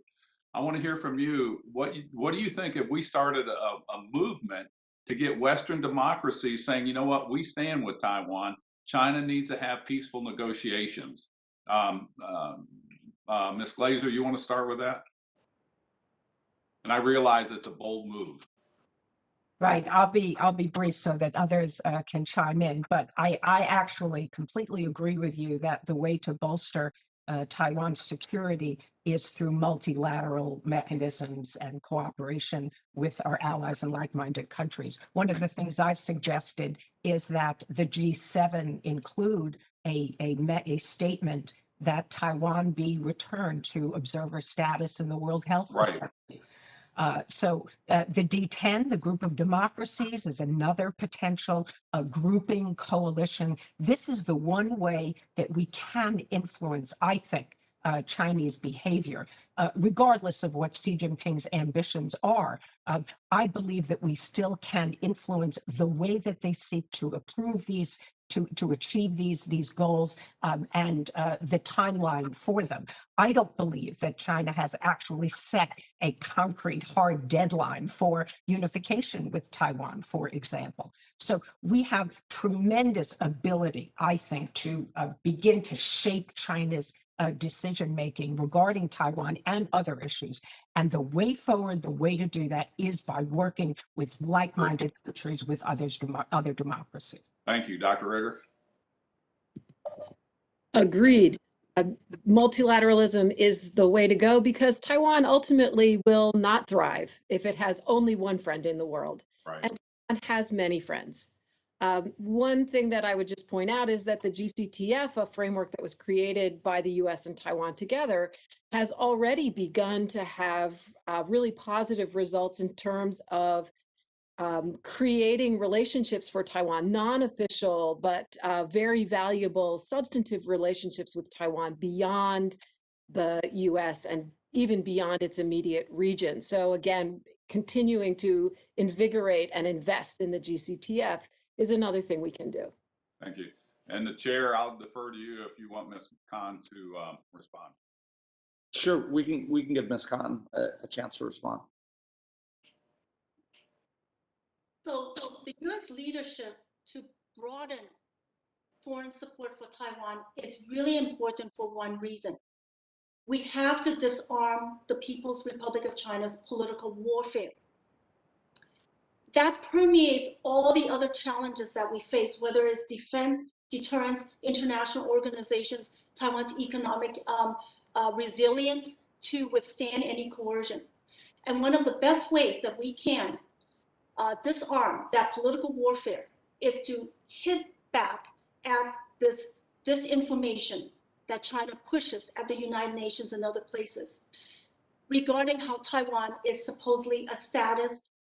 I want to hear from you. What do you think if we started a movement to get Western democracies saying, you know what, we stand with Taiwan. China needs to have peaceful negotiations. Ms. Glaser, you want to start with that? And I realize it's a bold move. Right, I'll be brief so that others can chime in, but I actually completely agree with you that the way to bolster Taiwan's security is through multilateral mechanisms and cooperation with our allies and like-minded countries. One of the things I've suggested is that the G7 include a statement that Taiwan be returned to observer status in the World Health Right. Assembly. So the D10, the group of democracies, is another potential grouping coalition. This is the one way that we can influence, I think, Chinese behavior, regardless of what Xi Jinping's ambitions are. I believe that we still can influence the way that they seek to approve these, to achieve these goals, and the timeline for them. I don't believe that China has actually set a concrete hard deadline for unification with Taiwan, for example. So we have tremendous ability, I think, to begin to shape China's decision-making regarding Taiwan and other issues. And the way forward, the way to do that is by working with like-minded countries, with other democracies. Thank you, Dr. Rigger. Agreed. Multilateralism is the way to go because Taiwan ultimately will not thrive if it has only one friend in the world. Right. And Taiwan has many friends. One thing that I would just point out is that the GCTF, a framework that was created by the US and Taiwan together, has already begun to have really positive results in terms of creating relationships for Taiwan, non-official, but very valuable substantive relationships with Taiwan beyond the US and even beyond its immediate region. So again, continuing to invigorate and invest in the GCTF is another thing we can do. Thank you. And the chair, I'll defer to you if you want Ms. Kan to respond. Sure, we can give Ms. Kan a chance to respond. So the US leadership to broaden foreign support for Taiwan is really important for one reason. We have to disarm the People's Republic of China's political warfare. That permeates all the other challenges that we face, whether it's defense, deterrence, international organizations, Taiwan's economic resilience to withstand any coercion. And one of the best ways that we can disarm that political warfare is to hit back at this disinformation that China pushes at the United Nations and other places regarding how Taiwan is supposedly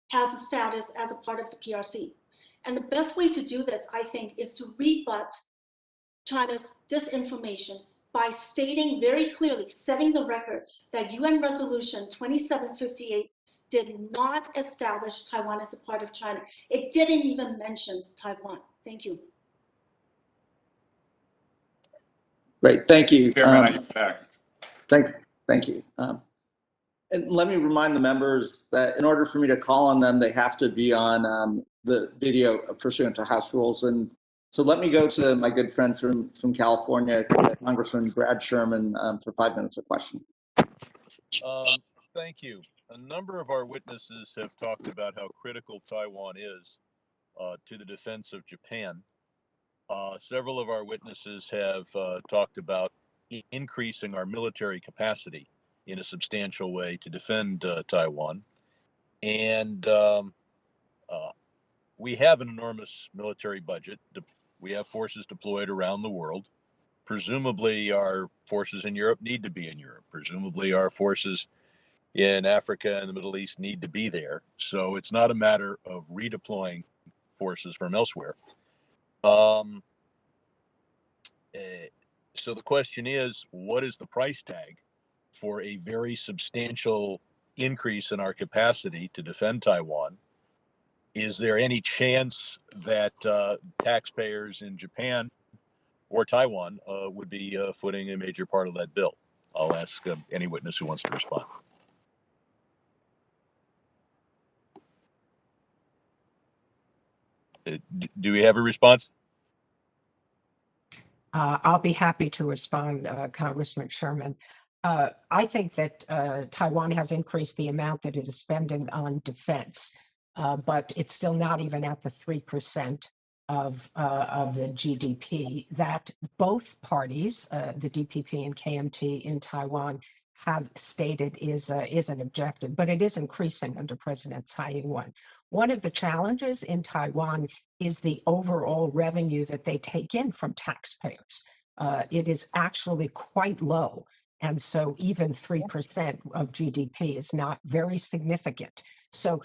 has a status as a part of the PRC. And the best way to do this, I think, is to rebut China's disinformation by stating very clearly, setting the record that UN Resolution 2758 did not establish Taiwan as a part of China. It didn't even mention Taiwan. Thank you. Great, thank you. Chairman, I yield back. Thank you. And let me remind the members that in order for me to call on them, they have to be on the video pursuant to House rules. And so let me go to my good friend from California, Congressman Brad Sherman, for 5 minutes of question. Thank you. A number of our witnesses have talked about how critical Taiwan is to the defense of Japan. Several of our witnesses have talked about increasing our military capacity in a substantial way to defend Taiwan. And we have an enormous military budget. We have forces deployed around the world. Presumably our forces in Europe need to be in Europe. Presumably our forces in Africa and the Middle East need to be there. So it's not a matter of redeploying forces from elsewhere. So the question is, what is the price tag for a very substantial increase in our capacity to defend Taiwan is there any chance that taxpayers in Japan or Taiwan would be footing a major part of that bill? I'll ask any witness who wants to respond. Do we have a response? I'll be happy to respond, Congressman Sherman. I think that Taiwan has increased the amount that it is spending on defense, but it's still not even at the 3% of the GDP that both parties, the DPP and KMT in Taiwan, have stated is an objective, but it is increasing under President Tsai Ing-wen. One of the challenges in Taiwan is the overall revenue that they take in from taxpayers. It is actually quite low. And so even 3% of GDP is not very significant. So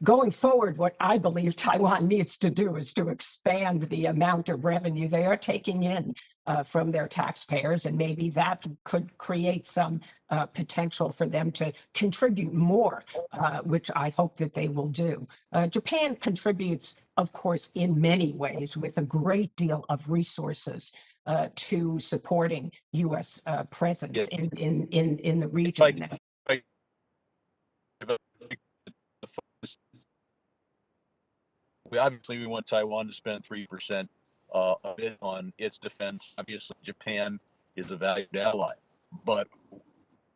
going forward, what I believe Taiwan needs to do is to expand the amount of revenue they are taking in from their taxpayers. And maybe that could create some potential for them to contribute more, which I hope that they will do. Japan contributes, of course, in many ways with a great deal of resources to supporting U.S. presence in the region. We want Taiwan to spend 3% of it on its defense. Obviously, Japan is a valued ally, but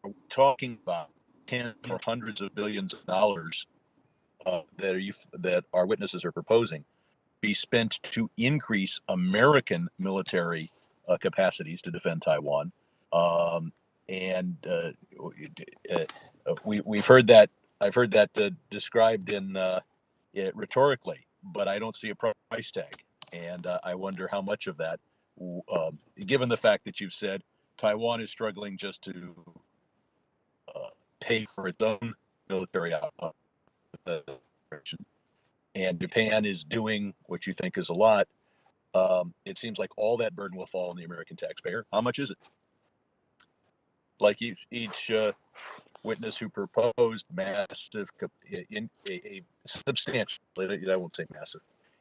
we're talking about tens or hundreds of billions of dollars that our witnesses are proposing be spent to increase American military capacities to defend Taiwan. We've heard that. I've heard that described in rhetorically, but I don't see a price tag, and I wonder how much of that, given the fact that you've said Taiwan is struggling just to pay for its own military operation, and Japan is doing what you think is a lot. It seems like all that burden will fall on the American taxpayer. How much is it? Like each witness who proposed massive, a substantial, I won't say massive,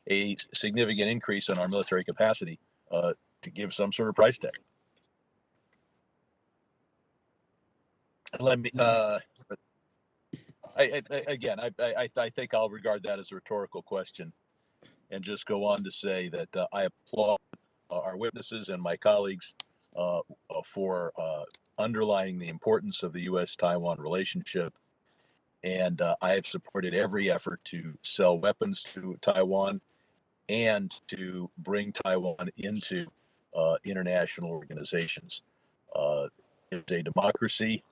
a significant increase in our military capacity to give some sort of price tag. Let me, I think I'll regard that as a rhetorical question and just go on to say that I applaud our witnesses and my colleagues for underlining the importance of the U.S.-Taiwan relationship. And I have supported every effort to sell weapons to Taiwan and to bring Taiwan into international organizations. It's a democracy.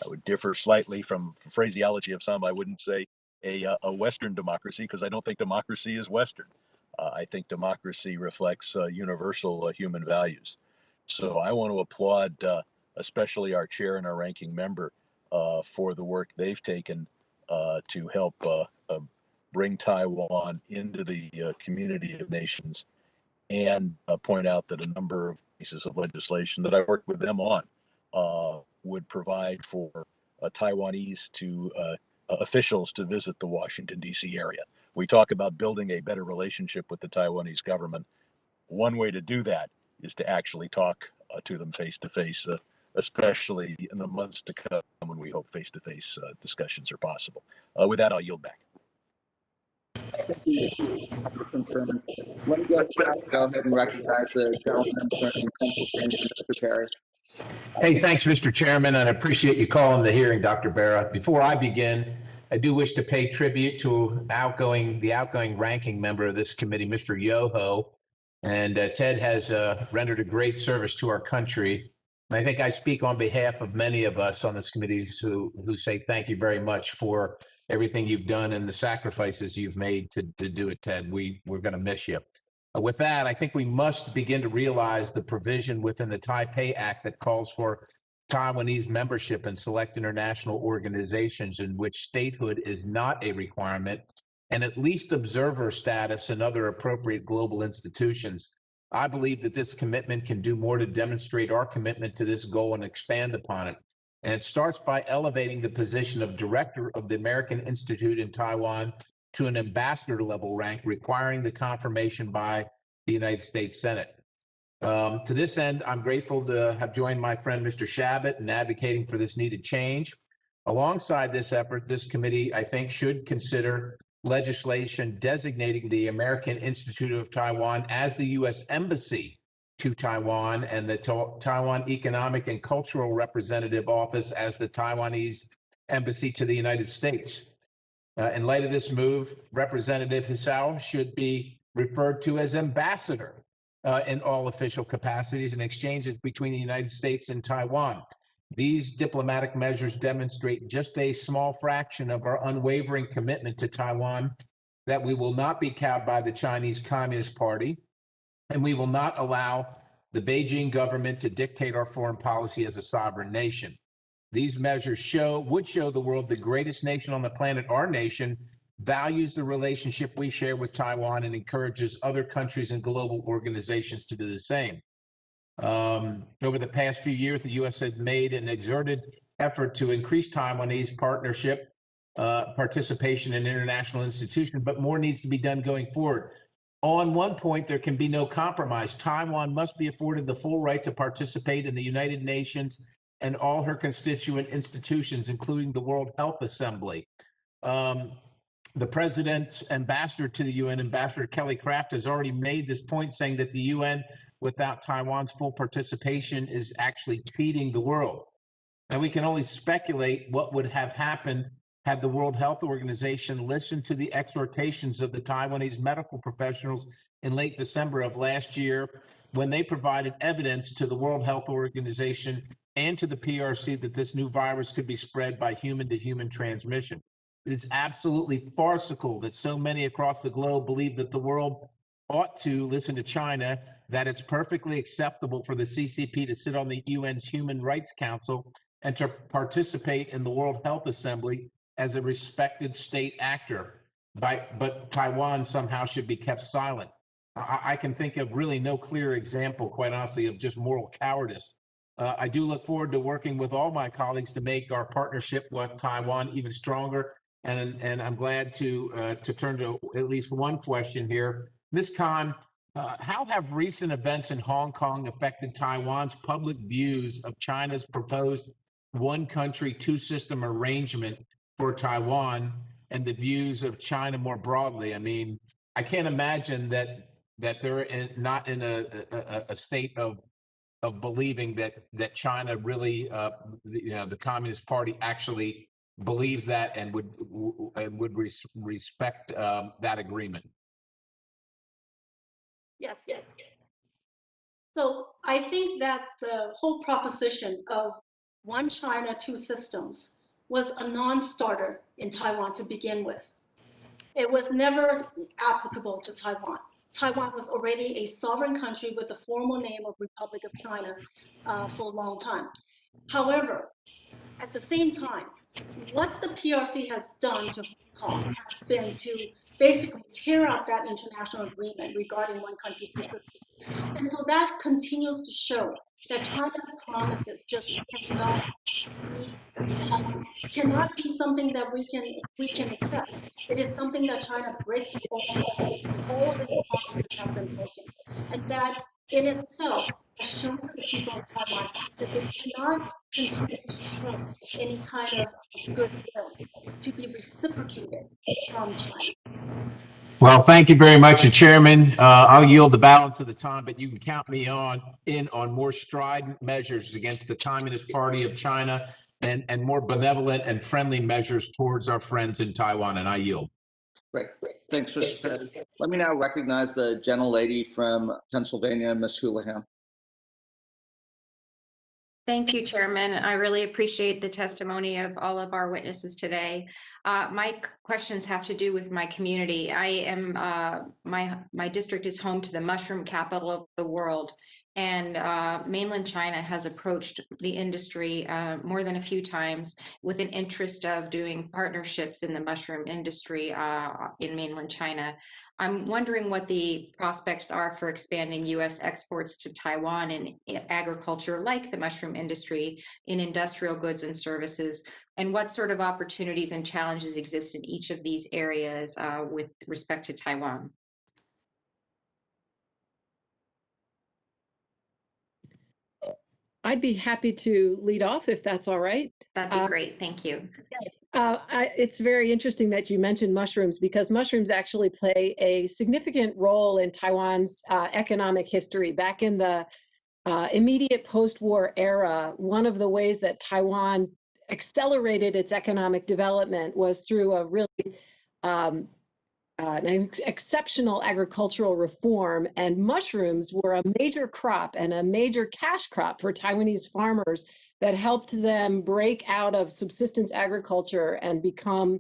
I would differ slightly from phraseology of some. I wouldn't say a Western democracy, because I don't think democracy is Western. I think democracy reflects universal human values. So I want to applaud especially our chair and our ranking member for the work they've taken to help bring Taiwan into the community of nations, and point out that a number of pieces of legislation that I worked with them on would provide for Taiwanese officials to visit the Washington, D.C. area. We talk about building a better relationship with the Taiwanese government. One way to do that is to actually talk to them face to face, especially in the months to come when we hope face to face discussions are possible. With that, I'll yield back. Thank you, Congressman Sherman. Let me go ahead and recognize the gentleman from Pennsylvania, Mr. Perry. Hey, thanks, Mr. Chairman, and I appreciate you calling the hearing, Dr. Berra. Before I begin, I do wish to pay tribute to the outgoing ranking member of this committee, Mr. Yoho. And Ted has rendered a great service to our country. And I think I speak on behalf of many of us on this committee who say thank you very much for everything you've done and the sacrifices you've made to do it, Ted. We're going to miss you. With that, I think we must begin to realize the provision within the Taipei Act that calls for Taiwanese membership in select international organizations in which statehood is not a requirement, and at least observer status in other appropriate global institutions. I believe that this commitment can do more to demonstrate our commitment to this goal and expand upon it. And it starts by elevating the position of director of the American Institute in Taiwan to an ambassador level rank, requiring the confirmation by the United States Senate. To this end, I'm grateful to have joined my friend Mr. Shabbat in advocating for this needed change. Alongside this effort, this committee, I think, should consider legislation designating the American Institute of Taiwan as the U.S. Embassy to Taiwan and the Taiwan Economic and Cultural Representative Office as the Taiwanese Embassy to the United States. In light of this move, Representative Hisao should be referred to as ambassador in all official capacities and exchanges between the United States and Taiwan. These diplomatic measures demonstrate just a small fraction of our unwavering commitment to Taiwan, that we will not be cowed by the Chinese Communist Party, and we will not allow the Beijing government to dictate our foreign policy as a sovereign nation. These measures would show the world the greatest nation on the planet, our nation, values the relationship we share with Taiwan and encourages other countries and global organizations to do the same. Over the past few years, the U.S. has made an exerted effort to increase Taiwanese participation in international institutions, but more needs to be done going forward. On one point, there can be no compromise. Taiwan must be afforded the full right to participate in the United Nations and all her constituent institutions, including the World Health Assembly. The President's ambassador to the UN, Ambassador Kelly Craft, has already made this point, saying that the UN, without Taiwan's full participation, is actually cheating the world. Now, we can only speculate what would have happened had the World Health Organization listened to the exhortations of the Taiwanese medical professionals in late December of last year, when they provided evidence to the World Health Organization and to the PRC that this new virus could be spread by human-to-human transmission. It is absolutely farcical that so many across the globe believe that the world ought to listen to China, that it's perfectly acceptable for the CCP to sit on the UN's Human Rights Council and to participate in the World Health Assembly as a respected state actor, but Taiwan somehow should be kept silent. I can think of really no clear example, quite honestly, of just moral cowardice. I do look forward to working with all my colleagues to make our partnership with Taiwan even stronger. And I'm glad to turn to at least one question here. Ms. Kan, how have recent events in Hong Kong affected Taiwan's public views of China's proposed one country, two system arrangement for Taiwan and the views of China more broadly? I mean, I can't imagine that they're not in a state of believing that China really, the Communist Party actually believes that and would respect that agreement. Yes. So I think that the whole proposition of one China, two systems was a non-starter in Taiwan to begin with. It was never applicable to Taiwan. Taiwan was already a sovereign country with the formal name of Republic of China for a long time. However, at the same time, what the PRC has done to Hong Kong has been to basically tear up that international agreement regarding one country, two systems. And so that continues to show that China's promises just cannot be something that we can accept. It is something that China breaks all the time. All of its promises have been broken. And that in itself has shown to the people of Taiwan that they cannot continue to trust any kind of goodwill to be reciprocated from China. Well, thank you very much, Chairman. I'll yield the balance of the time, but you can count me in on more strident measures against the Communist Party of China and more benevolent and friendly measures towards our friends in Taiwan, and I yield. Great. Thanks, Mr. Pitt. Let me now recognize the gentlelady from Pennsylvania, Ms. Houlihan. Thank you, Chairman. I really appreciate the testimony of all of our witnesses today. My questions have to do with my community. I am my district is home to the mushroom capital of the world, and mainland China has approached the industry more than a few times with an interest of doing partnerships in the mushroom industry in mainland China. I'm wondering what the prospects are for expanding U.S. exports to Taiwan in agriculture like the mushroom industry in industrial goods and services, and what sort of opportunities and challenges exist in each of these areas with respect to Taiwan? I'd be happy to lead off if that's all right. That'd be great. Thank you. It's very interesting that you mentioned mushrooms, because mushrooms actually play a significant role in Taiwan's economic history. Back in the immediate post-war era, one of the ways that Taiwan accelerated its economic development was through a really an exceptional agricultural reform, and mushrooms were a major crop and a major cash crop for Taiwanese farmers that helped them break out of subsistence agriculture and become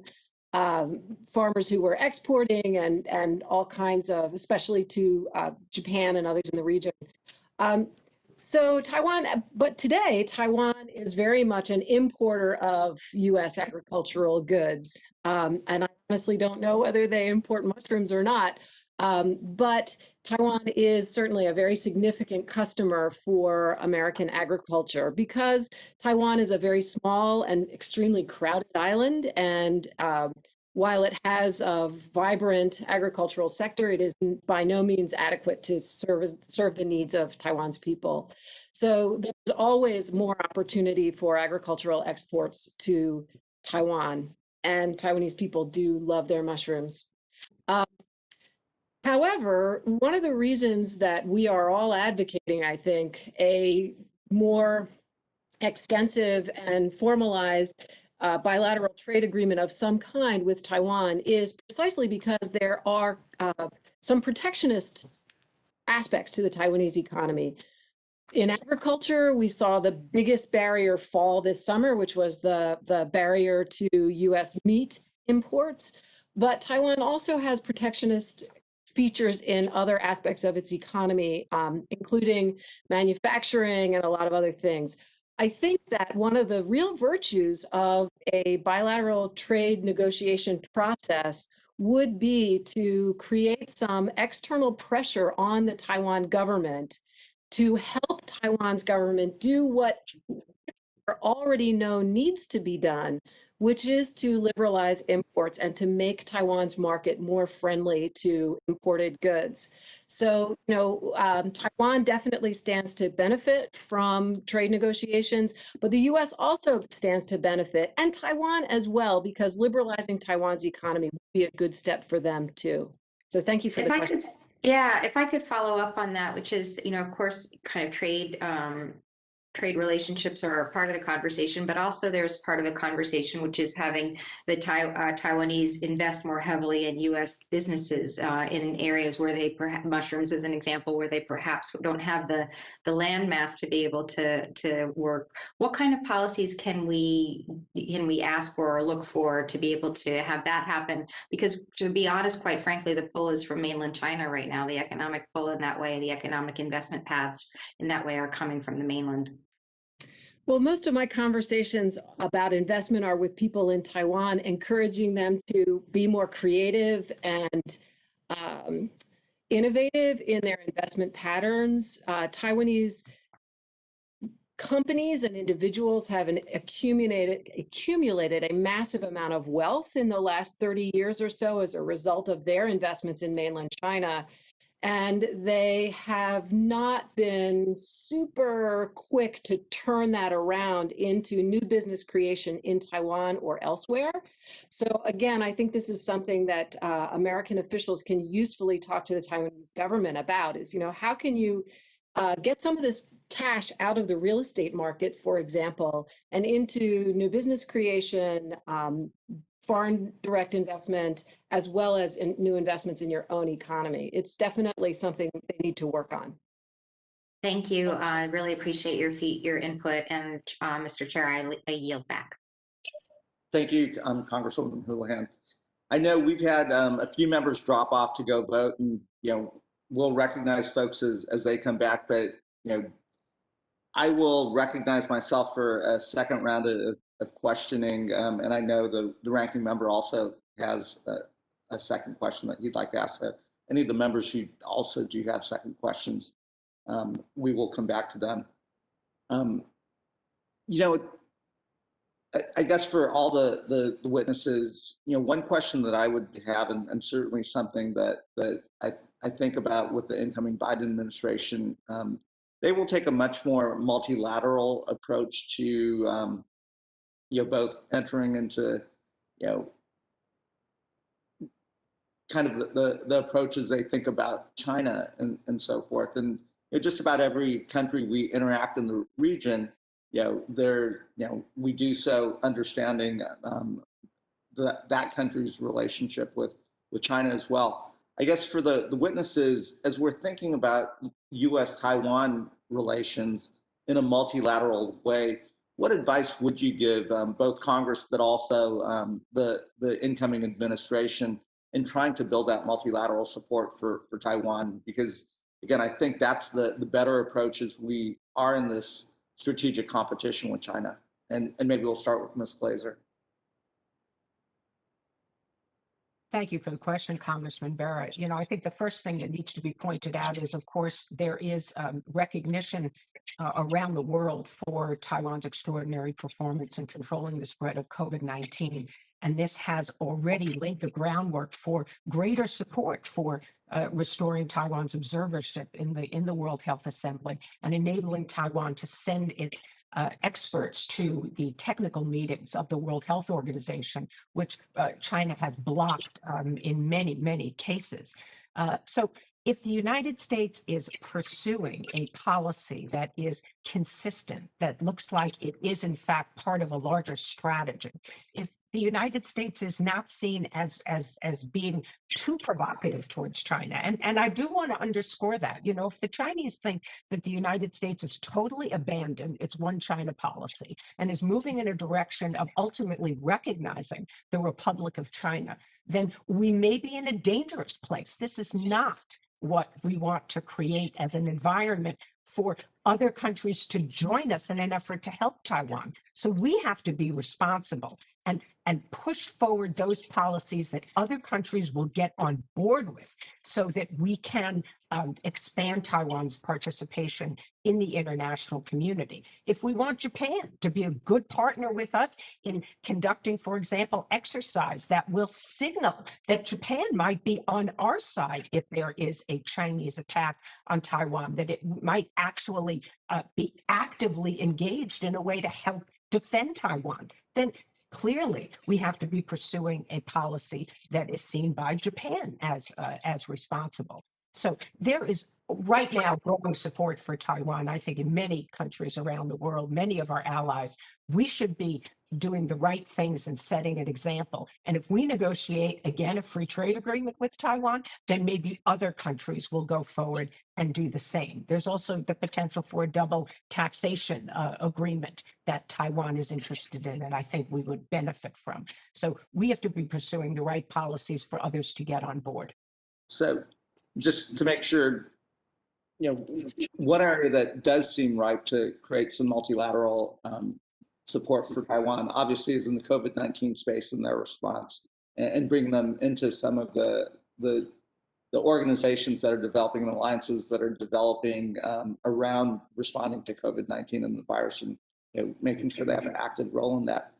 farmers who were exporting and all kinds of, especially to Japan and others in the region. So Taiwan, but today Taiwan is very much an importer of U.S. agricultural goods. And I honestly don't know whether they import mushrooms or not. But Taiwan is certainly a very significant customer for American agriculture, because Taiwan is a very small and extremely crowded island. And while it has a vibrant agricultural sector, it is by no means adequate to serve the needs of Taiwan's people. So there's always more opportunity for agricultural exports to Taiwan, and Taiwanese people do love their mushrooms. However, one of the reasons that we are all advocating, I think, a more extensive and formalized bilateral trade agreement of some kind with Taiwan is precisely because there are some protectionist aspects to the Taiwanese economy. In agriculture, we saw the biggest barrier fall this summer, which was the barrier to U.S. meat imports. But Taiwan also has protectionist features in other aspects of its economy, including manufacturing and a lot of other things. I think that one of the real virtues of a bilateral trade negotiation process would be to create some external pressure on the Taiwan government to help Taiwan's government do what we already know needs to be done, which is to liberalize imports and to make Taiwan's market more friendly to imported goods. So, Taiwan definitely stands to benefit from trade negotiations, but the U.S. also stands to benefit, and Taiwan as well, because liberalizing Taiwan's economy would be a good step for them too. So thank you for the question. Yeah, if I could follow up on that, which is, of course, kind of trade relationships are a part of the conversation, but also there's part of the conversation which is having the Taiwanese invest more heavily in U.S. businesses in areas where they perhaps, mushrooms as an example, where they perhaps don't have the land mass to be able to work. What kind of policies can we ask for or look for to be able to have that happen? Because to be honest, quite frankly, the pull is from mainland China right now. The economic pull in that way, the economic investment paths in that way are coming from the mainland. Well, most of my conversations about investment are with people in Taiwan, encouraging them to be more creative and innovative in their investment patterns. Taiwanese companies and individuals have accumulated a massive amount of wealth in the last 30 years or so as a result of their investments in mainland China. And they have not been super quick to turn that around into new business creation in Taiwan or elsewhere. So again, I think this is something that American officials can usefully talk to the Taiwanese government about is, how can you get some of this cash out of the real estate market, for example, and into new business creation, foreign direct investment, as well as in new investments in your own economy. It's definitely something they need to work on. Thank you. I really appreciate your input. And Mr. Chair, I yield back. Thank you, Congresswoman Houlihan. I know we've had a few members drop off to go vote, and we'll recognize folks as they come back. But I will recognize myself for a second round of questioning, and I know the ranking member also has a second question that he'd like to ask. So any of the members who also do have second questions, we will come back to them. You know, I guess for all the witnesses, you know, one question that I would have, and certainly something that I think about with the incoming Biden administration, they will take a much more multilateral approach to, you know, both entering into, you know, kind of the approaches they think about China and so forth. And you know, just about every country we interact in the region, you know, we do so understanding that country's relationship with China as well. I guess for the witnesses, as we're thinking about U.S.-Taiwan relations in a multilateral way, what advice would you give both Congress but also the incoming administration in trying to build that multilateral support for Taiwan? Because again, I think that's the better approach as we are in this strategic competition with China. And maybe we'll start with Ms. Glaser. Thank you for the question, Congressman Barrett. You know, I think the first thing that needs to be pointed out is, of course, there is recognition around the world for Taiwan's extraordinary performance in controlling the spread of COVID-19. And this has already laid the groundwork for greater support for restoring Taiwan's observership in the World Health Assembly and enabling Taiwan to send its experts to the technical meetings of the World Health Organization, which China has blocked in many, many cases. So if the United States is pursuing a policy that is consistent, that looks like it is in fact part of a larger strategy, if the United States is not seen as being too provocative towards China, and I do want to underscore that, you know, if the Chinese think that the United States has totally abandoned its one China policy and is moving in a direction of ultimately recognizing the Republic of China, then we may be in a dangerous place. This is not what we want to create as an environment for other countries to join us in an effort to help Taiwan. So we have to be responsible and push forward those policies that other countries will get on board with so that we can expand Taiwan's participation in the international community. If we want Japan to be a good partner with us in conducting, for example, exercise that will signal that Japan might be on our side if there is a Chinese attack on Taiwan, that it might actually be actively engaged in a way to help defend Taiwan, then clearly we have to be pursuing a policy that is seen by Japan as responsible. So there is right now growing support for Taiwan, I think, in many countries around the world, many of our allies. We should be doing the right things and setting an example. And if we negotiate, again, a free trade agreement with Taiwan, then maybe other countries will go forward and do the same. There's also the potential for a double taxation agreement that Taiwan is interested in, and I think we would benefit from. So we have to be pursuing the right policies for others to get on board. So just to make sure, you know, one area that does seem ripe to create some multilateral support for Taiwan, obviously, is in the COVID-19 space and their response, and bring them into some of the organizations that are developing, alliances that are developing around responding to COVID-19 and the virus, and you know, making sure they have an active role in that.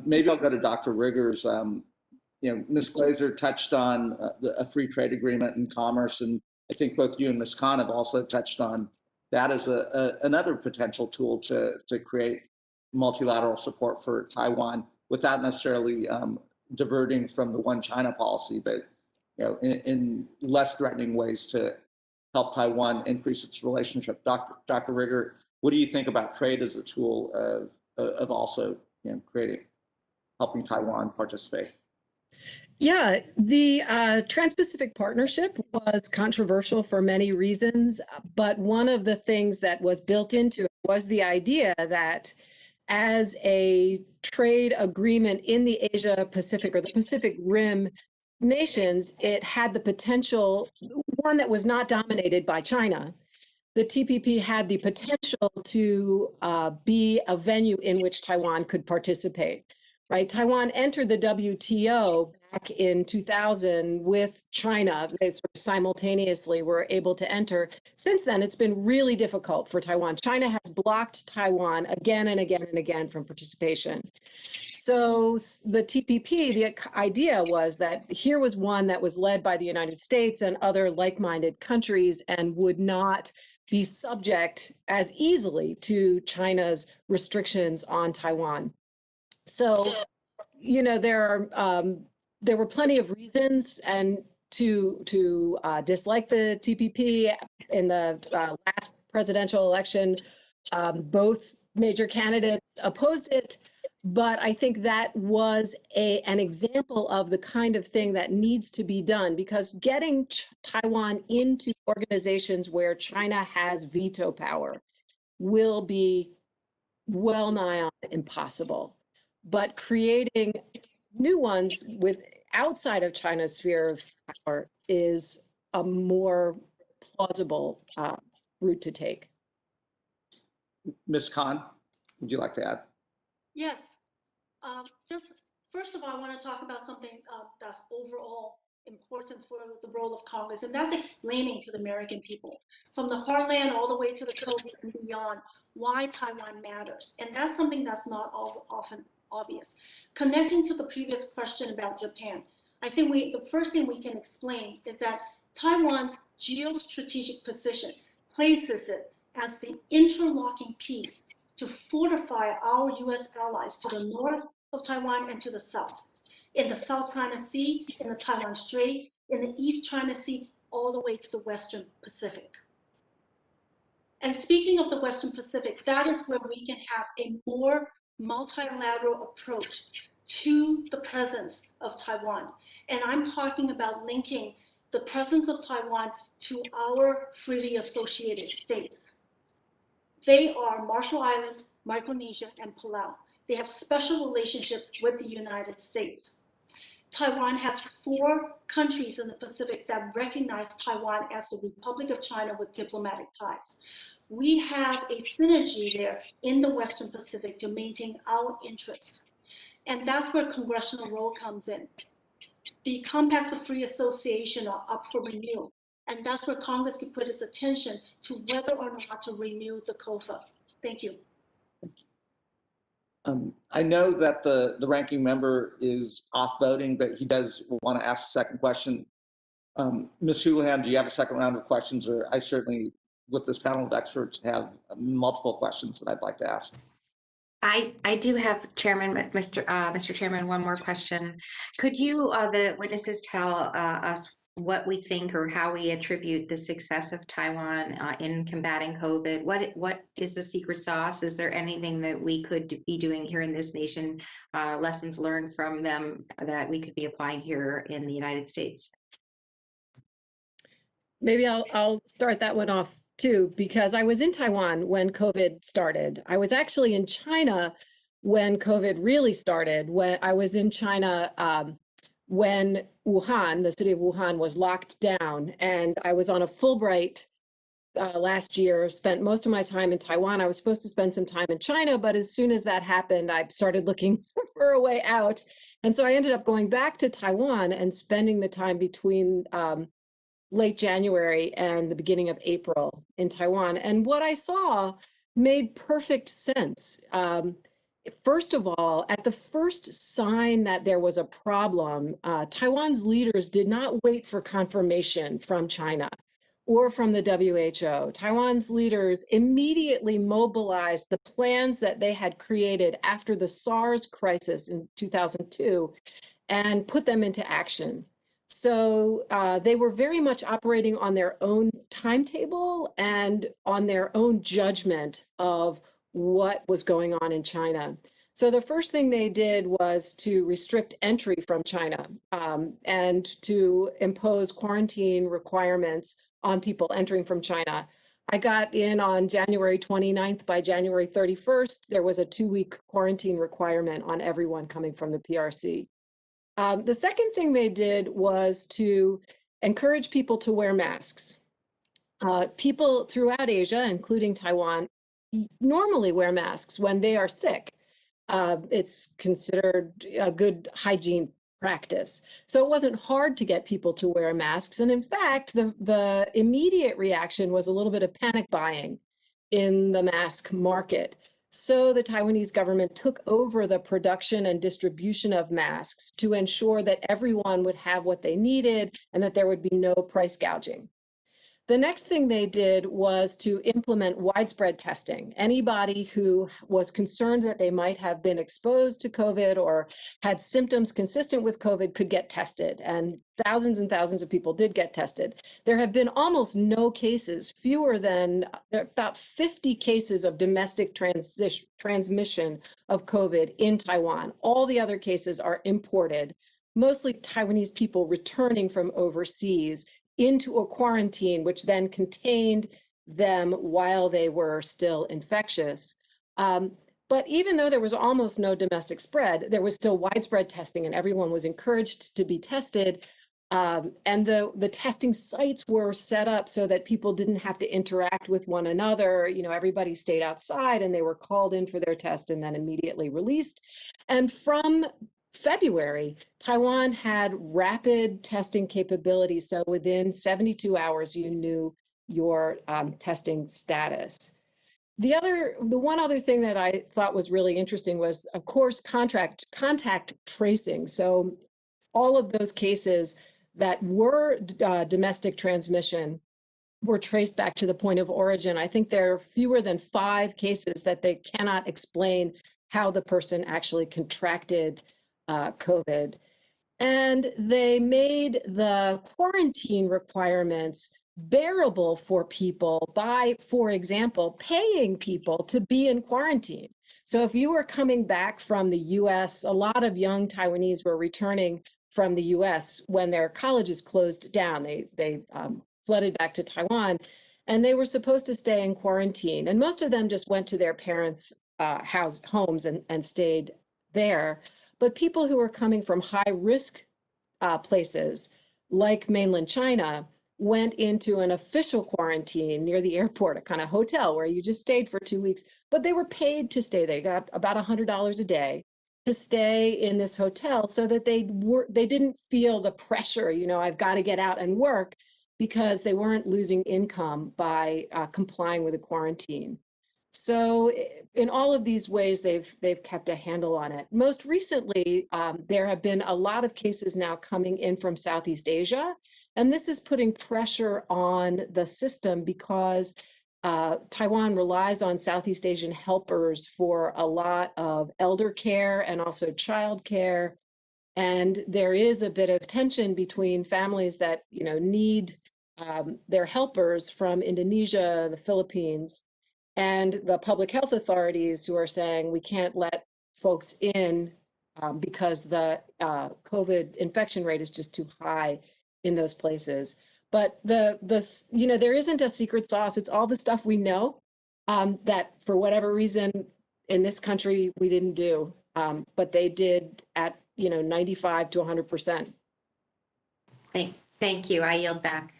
Maybe I'll go to Dr. Riggers. You know, Ms. Glaser touched on a free trade agreement and commerce, and I think both you and Ms. Kan have also touched on that as another potential tool to create multilateral support for Taiwan without necessarily diverting from the one China policy, but you know, in less threatening ways to help Taiwan increase its relationship. Dr. Rigger, what do you think about trade as a tool of also, you know, helping Taiwan participate? Yeah, the Trans-Pacific Partnership was controversial for many reasons, but one of the things that was built into it was the idea that as a trade agreement in the Asia Pacific or the Pacific Rim nations, it had the potential, one that was not dominated by China. The TPP had the potential to be a venue in which Taiwan could participate. right? Taiwan entered the WTO back in 2000 with China. They sort of simultaneously were able to enter. Since then, it's been really difficult for Taiwan. China has blocked Taiwan again and again and again from participation. So the TPP, the idea was that here was one that was led by the United States and other like-minded countries and would not be subject as easily to China's restrictions on Taiwan. So, you know, there were plenty of reasons and to dislike the TPP. In the last presidential election, both major candidates opposed it. But I think that was an example of the kind of thing that needs to be done, because getting Taiwan into organizations where China has veto power will be well nigh impossible. But creating new ones with outside of China's sphere of power is a more plausible route to take. Ms. Kan, would you like to add? Yes. Just first of all, I want to talk about something that's overall important for the role of Congress, and that's explaining to the American people from the heartland all the way to the coast and beyond why Taiwan matters. And that's something that's not often obvious. Connecting to the previous question about Japan, I think the first thing we can explain is that Taiwan's geostrategic position places it as the interlocking piece to fortify our U.S. allies to the north of Taiwan and to the south, in the South China Sea, in the Taiwan Strait, in the East China Sea, all the way to the Western Pacific. And speaking of the Western Pacific, that is where we can have a more multilateral approach to the presence of Taiwan. And I'm talking about linking the presence of Taiwan to our freely associated states. They are Marshall Islands, Micronesia, and Palau. They have special relationships with the United States. Taiwan has 4 countries in the Pacific that recognize Taiwan as the Republic of China with diplomatic ties. We have a synergy there in the Western Pacific to maintain our interests. And that's where congressional role comes in. The compacts of free association are up for renewal. And that's where Congress can put its attention to whether or not to renew the COFA. Thank you. I know that the ranking member is off voting, but he does want to ask a second question. Ms. Houlihan, do you have a second round of questions? Or I certainly, with this panel of experts, have multiple questions that I'd like to ask. I do have, Chairman, Mr. Chairman, one more question. Could you, the witnesses, tell us what we think or how we attribute the success of Taiwan in combating COVID? What is the secret sauce? Is there anything that we could be doing here in this nation, lessons learned from them that we could be applying here in the United States? Maybe I'll start that one off too, because I was in Taiwan when COVID started. I was actually in China when COVID really started. When I was in China when Wuhan, the city of Wuhan, was locked down, and I was on a Fulbright last year, spent most of my time in Taiwan. I was supposed to spend some time in China, but as soon as that happened, I started looking for a way out. And so I ended up going back to Taiwan and spending the time between late January and the beginning of April in Taiwan. And what I saw made perfect sense. First of all, at the first sign that there was a problem, Taiwan's leaders did not wait for confirmation from China or from the WHO. Taiwan's leaders immediately mobilized the plans that they had created after the SARS crisis in 2002 and put them into action. So they were very much operating on their own timetable and on their own judgment of what was going on in China. So the first thing they did was to restrict entry from China and to impose quarantine requirements on people entering from China. I got in on January 29th. By January 31st, there was a 2-week quarantine requirement on everyone coming from the PRC. The second thing they did was to encourage people to wear masks. People throughout Asia, including Taiwan, normally wear masks when they are sick. It's considered a good hygiene practice. So it wasn't hard to get people to wear masks. And in fact, the immediate reaction was a little bit of panic buying in the mask market. So the Taiwanese government took over the production and distribution of masks to ensure that everyone would have what they needed and that there would be no price gouging. The next thing they did was to implement widespread testing. Anybody who was concerned that they might have been exposed to COVID or had symptoms consistent with COVID could get tested, and thousands of people did get tested. There have been almost no cases, fewer than about 50 cases of domestic transmission of COVID in Taiwan. All the other cases are imported, mostly Taiwanese people returning from overseas into a quarantine, which then contained them while they were still infectious. But even though there was almost no domestic spread, there was still widespread testing and everyone was encouraged to be tested. And the testing sites were set up so that people didn't have to interact with one another. You know, everybody stayed outside and they were called in for their test and then immediately released. And from February, Taiwan had rapid testing capabilities. So within 72 hours, you knew your testing status. The one other thing that I thought was really interesting was, of course, contact tracing. So all of those cases that were domestic transmission were traced back to the point of origin. I think there are fewer than 5 cases that they cannot explain how the person actually contracted COVID. And they made the quarantine requirements bearable for people by, for example, paying people to be in quarantine. So if you were coming back from the US, a lot of young Taiwanese were returning from the US when their colleges closed down. They flooded back to Taiwan, and they were supposed to stay in quarantine. And most of them just went to their parents' homes and stayed there. But people who were coming from high-risk places, like mainland China, went into an official quarantine near the airport, a kind of hotel where you just stayed for 2 weeks, but they were paid to stay. They got about $100 a day to stay in this hotel so that they didn't feel the pressure, you know, I've got to get out and work, because they weren't losing income by complying with a quarantine. So in all of these ways, they've kept a handle on it. Most recently, there have been a lot of cases now coming in from Southeast Asia, and this is putting pressure on the system because Taiwan relies on Southeast Asian helpers for a lot of elder care and also child care. And there is a bit of tension between families that, you know, need their helpers from Indonesia, the Philippines, and the public health authorities who are saying we can't let folks in because the COVID infection rate is just too high in those places. But you know, there isn't a secret sauce. It's all the stuff we know that for whatever reason in this country we didn't do, but they did at, you know, 95 to 100%. Thank you. I yield back.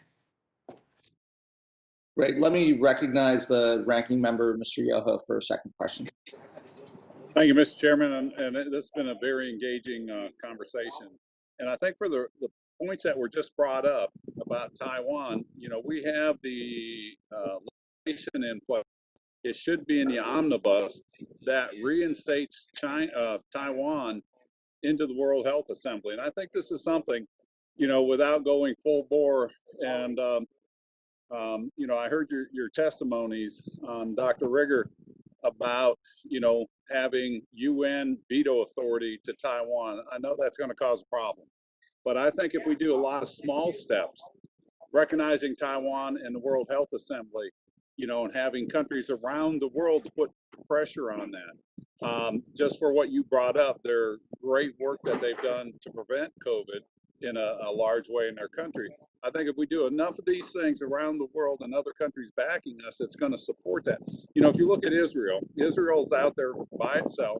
Great. Let me recognize the ranking member, Mr. Yoho, for a second question. Thank you, Mr. Chairman, and this has been a very engaging conversation. And I think for the points that were just brought up about Taiwan, you know, we have the legislation in place. It should be in the omnibus that reinstates Taiwan into the World Health Assembly. And I think this is something, you know, without going full bore, and you know, I heard your testimonies on Dr. Rigger about, you know, having UN veto authority to Taiwan. I know that's going to cause a problem, but I think if we do a lot of small steps, recognizing Taiwan in the World Health Assembly, you know, and having countries around the world to put pressure on that. Just for what you brought up, their great work that they've done to prevent COVID in a large way in their country. I think if we do enough of these things around the world and other countries backing us, it's going to support that. You know, if you look at Israel, Israel's out there by itself.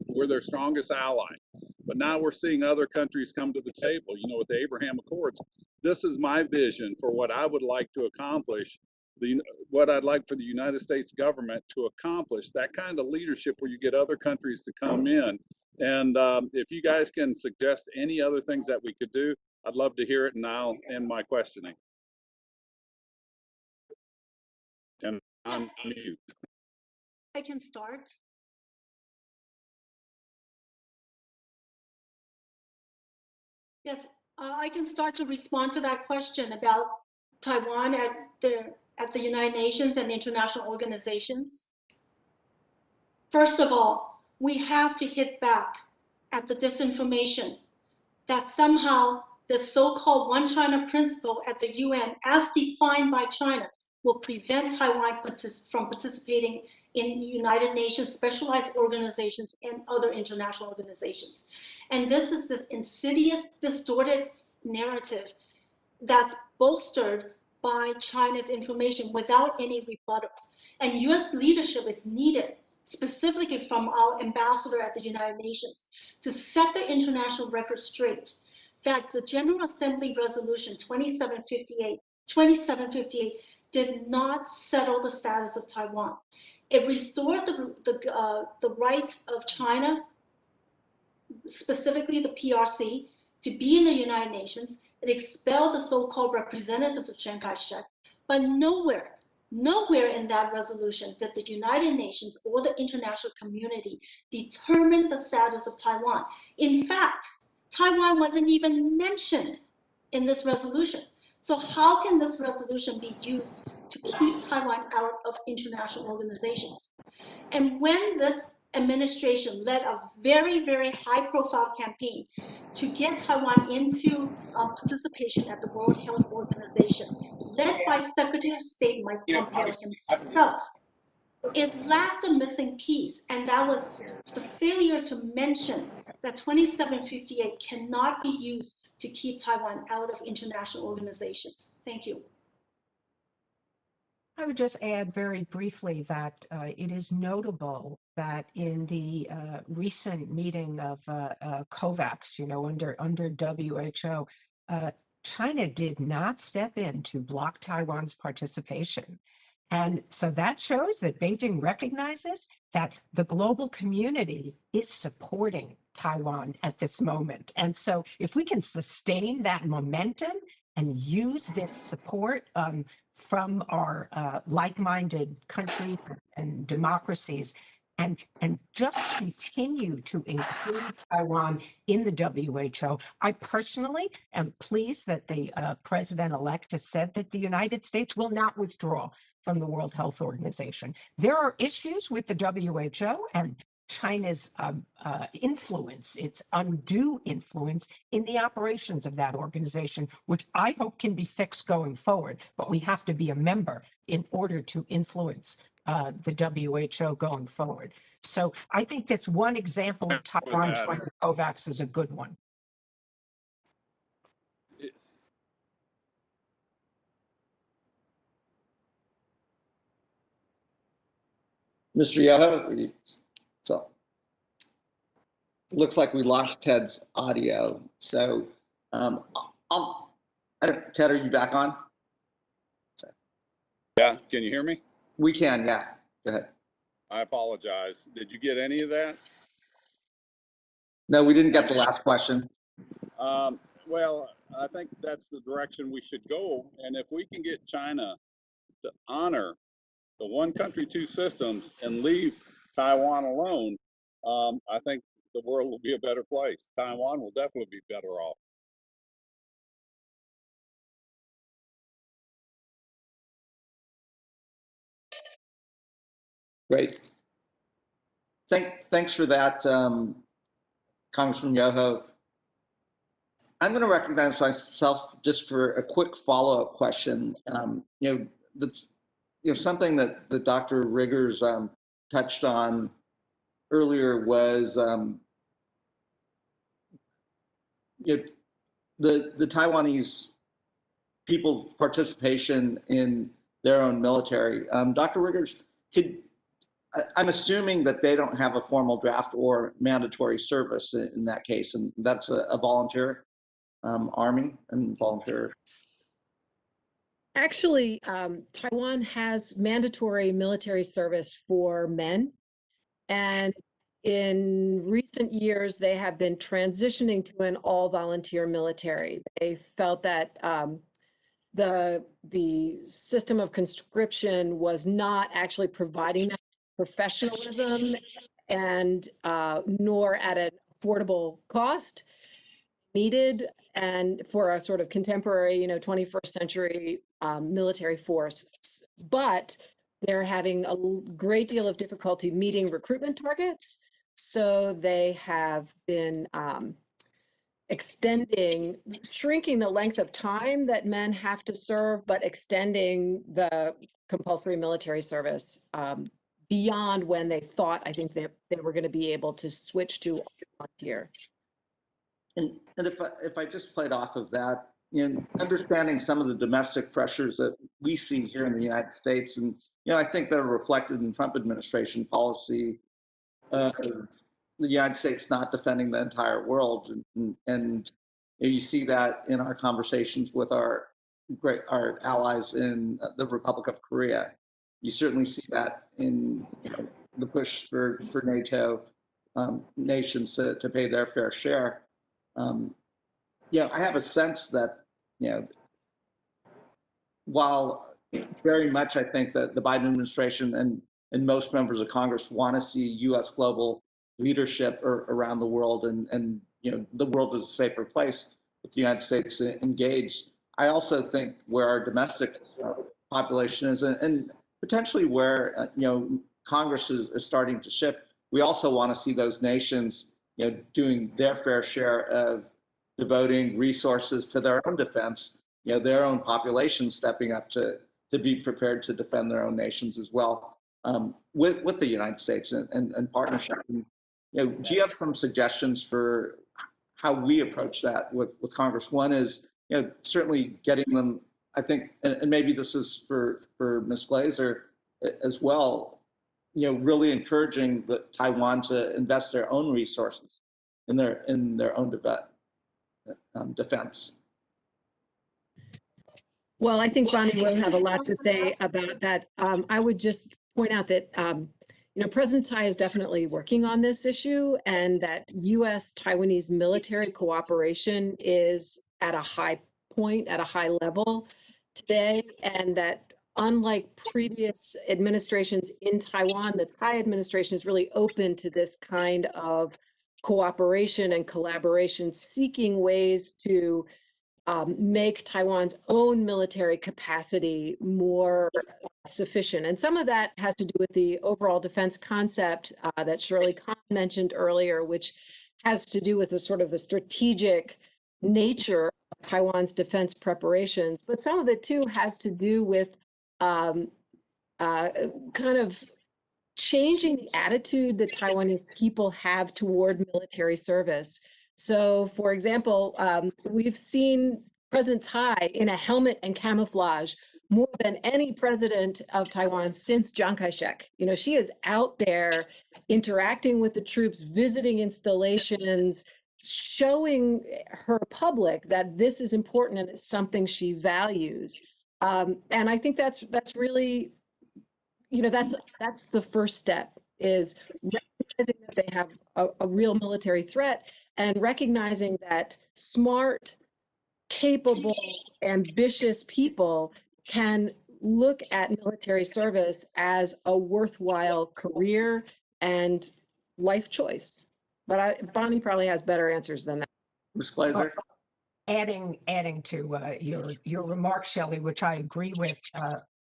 We're their strongest ally. But now we're seeing other countries come to the table, you know, with the Abraham Accords. This is my vision for what I would like to accomplish what I'd like for the United States government to accomplish, that kind of leadership where you get other countries to come in. And if you guys can suggest any other things that we could do, I'd love to hear it, and I'll end my questioning. And I'm mute. I can start. Yes, I can start to respond to that question about Taiwan at the United Nations and international organizations. First of all, we have to hit back at the disinformation that somehow the so-called One China principle at the UN, as defined by China, will prevent Taiwan from participating in United Nations specialized organizations and other international organizations. And this is this insidious, distorted narrative that's bolstered by China's information without any rebuttals. And US leadership is needed, specifically from our ambassador at the United Nations, to set the international record straight that the General Assembly Resolution 2758 did not settle the status of Taiwan. It restored the right of China, specifically the PRC, to be in the United Nations. It expelled the so-called representatives of Chiang Kai-shek, but nowhere in that resolution did the United Nations or the international community determine the status of Taiwan. In fact, Taiwan wasn't even mentioned in this resolution. So how can this resolution be used to keep Taiwan out of international organizations? And when this administration led a very, very high-profile campaign to get Taiwan into participation at the World Health Organization, led by Secretary of State Mike Pompeo himself, it lacked a missing piece, and that was the failure to mention that 2758 cannot be used to keep Taiwan out of international organizations. Thank you. I would just add very briefly that it is notable that in the recent meeting of COVAX, under WHO, China did not step in to block Taiwan's participation. And so that shows that Beijing recognizes that the global community is supporting Taiwan at this moment. And so if we can sustain that momentum and use this support from our like-minded countries and democracies, and just continue to include Taiwan in the WHO. I personally am pleased that the president-elect has said that the United States will not withdraw from the World Health Organization. There are issues with the WHO and China's influence, its undue influence in the operations of that organization, which I hope can be fixed going forward. But we have to be a member in order to influence the WHO going forward. So I think this one example of Taiwan joining COVAX is a good one. Mr. Yoho, so it looks like we lost Ted's audio. So Ted, are you back on? Yeah, can you hear me? We can, yeah. Go ahead. I apologize. Did you get any of that? No, we didn't get the last question. Well, I think that's the direction we should go. And if we can get China to honor the one country, two systems and leave Taiwan alone, I think the world will be a better place. Taiwan will definitely be better off. Great. Thanks for that, Congressman Yoho. I'm going to recognize myself just for a quick follow-up question. That's something that Dr. Riggers touched on earlier was the Taiwanese people's participation in their own military. Dr. Riggers, I'm assuming that they don't have a formal draft or mandatory service in that case, and that's a volunteer army and volunteer. Actually, Taiwan has mandatory military service for men. And in recent years, they have been transitioning to an all-volunteer military. They felt that the system of conscription was not actually providing that professionalism and nor at an affordable cost needed and for a sort of contemporary, 21st century military force. But they're having a great deal of difficulty meeting recruitment targets. So they have been shrinking the length of time that men have to serve, but extending the compulsory military service beyond when they thought, I think, they were going to be able to switch to volunteer. And if I just played off of that, understanding some of the domestic pressures that we see here in the United States, and I think that are reflected in Trump administration policy of the United States not defending the entire world, and you see that in our conversations with our allies in the Republic of Korea. You certainly see that in the push for NATO nations to pay their fair share. I have a sense that, while very much I think that the Biden administration and most members of Congress want to see U.S. global leadership around the world, and the world is a safer place with the United States engaged. I also think where our domestic population is, and potentially where Congress is starting to shift, we also want to see those nations doing their fair share of devoting resources to their own defense, their own population stepping up to be prepared to defend their own nations as well, with the United States and partnership. And, do you have some suggestions for how we approach that with Congress? One is, certainly getting them, I think, and maybe this is for Ms. Glaser as well, really encouraging Taiwan to invest their own resources in their own defense. Well, I think Bonnie will have a lot to say about that. I would just point out that, President Tsai is definitely working on this issue, and that U.S. Taiwanese military cooperation is at a high point, at a high level today, and that unlike previous administrations in Taiwan, the Tsai administration is really open to this kind of cooperation and collaboration, seeking ways to make Taiwan's own military capacity more sufficient. And some of that has to do with the overall defense concept that Shirley Kan mentioned earlier, which has to do with the sort of the strategic nature of Taiwan's defense preparations. But some of it too has to do with kind of changing the attitude that Taiwanese people have toward military service. So, for example, we've seen President Tsai in a helmet and camouflage more than any president of Taiwan since Chiang Kai-shek. She is out there interacting with the troops, visiting installations, showing her public that this is important and it's something she values. And I think that's really, that's the first step, is recognizing that they have a real military threat, and recognizing that smart, capable, ambitious people can look at military service as a worthwhile career and life choice. But Bonnie probably has better answers than that. Ms. Glaser? Adding to your remarks, Shelley, which I agree with,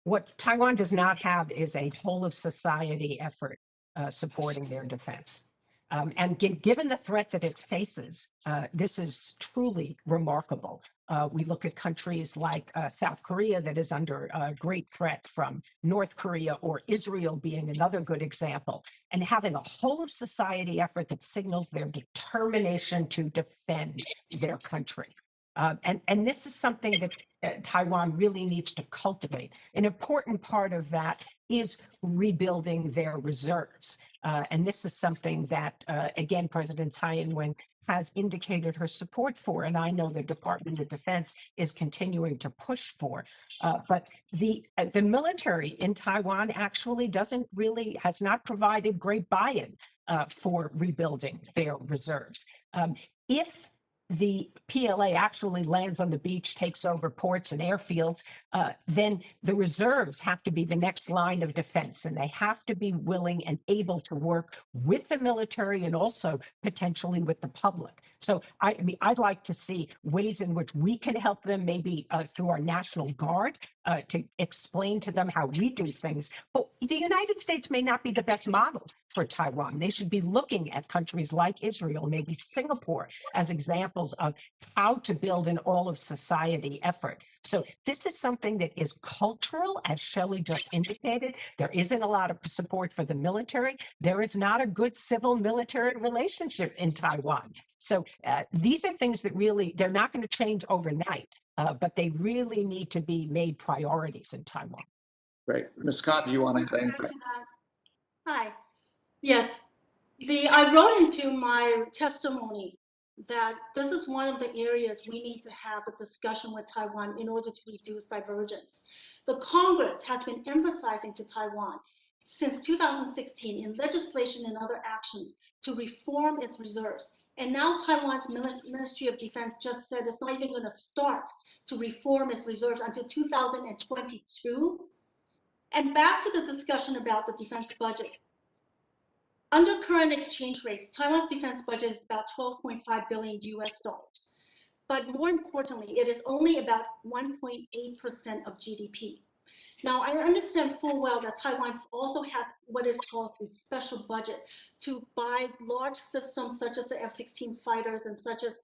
what Taiwan does not have is a whole of society effort supporting their defense. And given the threat that it faces, this is truly remarkable. We look at countries like South Korea that is under great threat from North Korea, or Israel being another good example, and having a whole of society effort that signals their determination to defend their country. And this is something that Taiwan really needs to cultivate. An important part of that is rebuilding their reserves. And this is something that, again, President Tsai Ing-wen has indicated her support for, and I know the Department of Defense is continuing to push for. But the military in Taiwan actually has not provided great buy-in for rebuilding their reserves. If the PLA actually lands on the beach, takes over ports and airfields, then the reserves have to be the next line of defense, and they have to be willing and able to work with the military and also potentially with the public. So I mean, I'd like to see ways in which we can help them, maybe through our National Guard, to explain to them how we do things. But the United States may not be the best model for Taiwan. They should be looking at countries like Israel, maybe Singapore, as examples of how to build an all of society effort. So this is something that is cultural, as Shelley just indicated. There isn't a lot of support for the military. There is not a good civil military relationship in Taiwan. So these are things that really, they're not going to change overnight, but they really need to be made priorities in Taiwan. Great. Ms. Khan, do you want to To say add to anything? that. Hi. Yes. I wrote into my testimony that this is one of the areas we need to have a discussion with Taiwan in order to reduce divergence. The Congress has been emphasizing to Taiwan since 2016 in legislation and other actions to reform its reserves. And now Taiwan's Ministry of Defense just said it's not even going to start to reform its reserves until 2022. And back to the discussion about the defense budget. Under current exchange rates, Taiwan's defense budget is about 12.5 billion US dollars. But more importantly, it is only about 1.8% of GDP. Now, I understand full well that Taiwan also has what is called a special budget to buy large systems such as the F-16 fighters and such as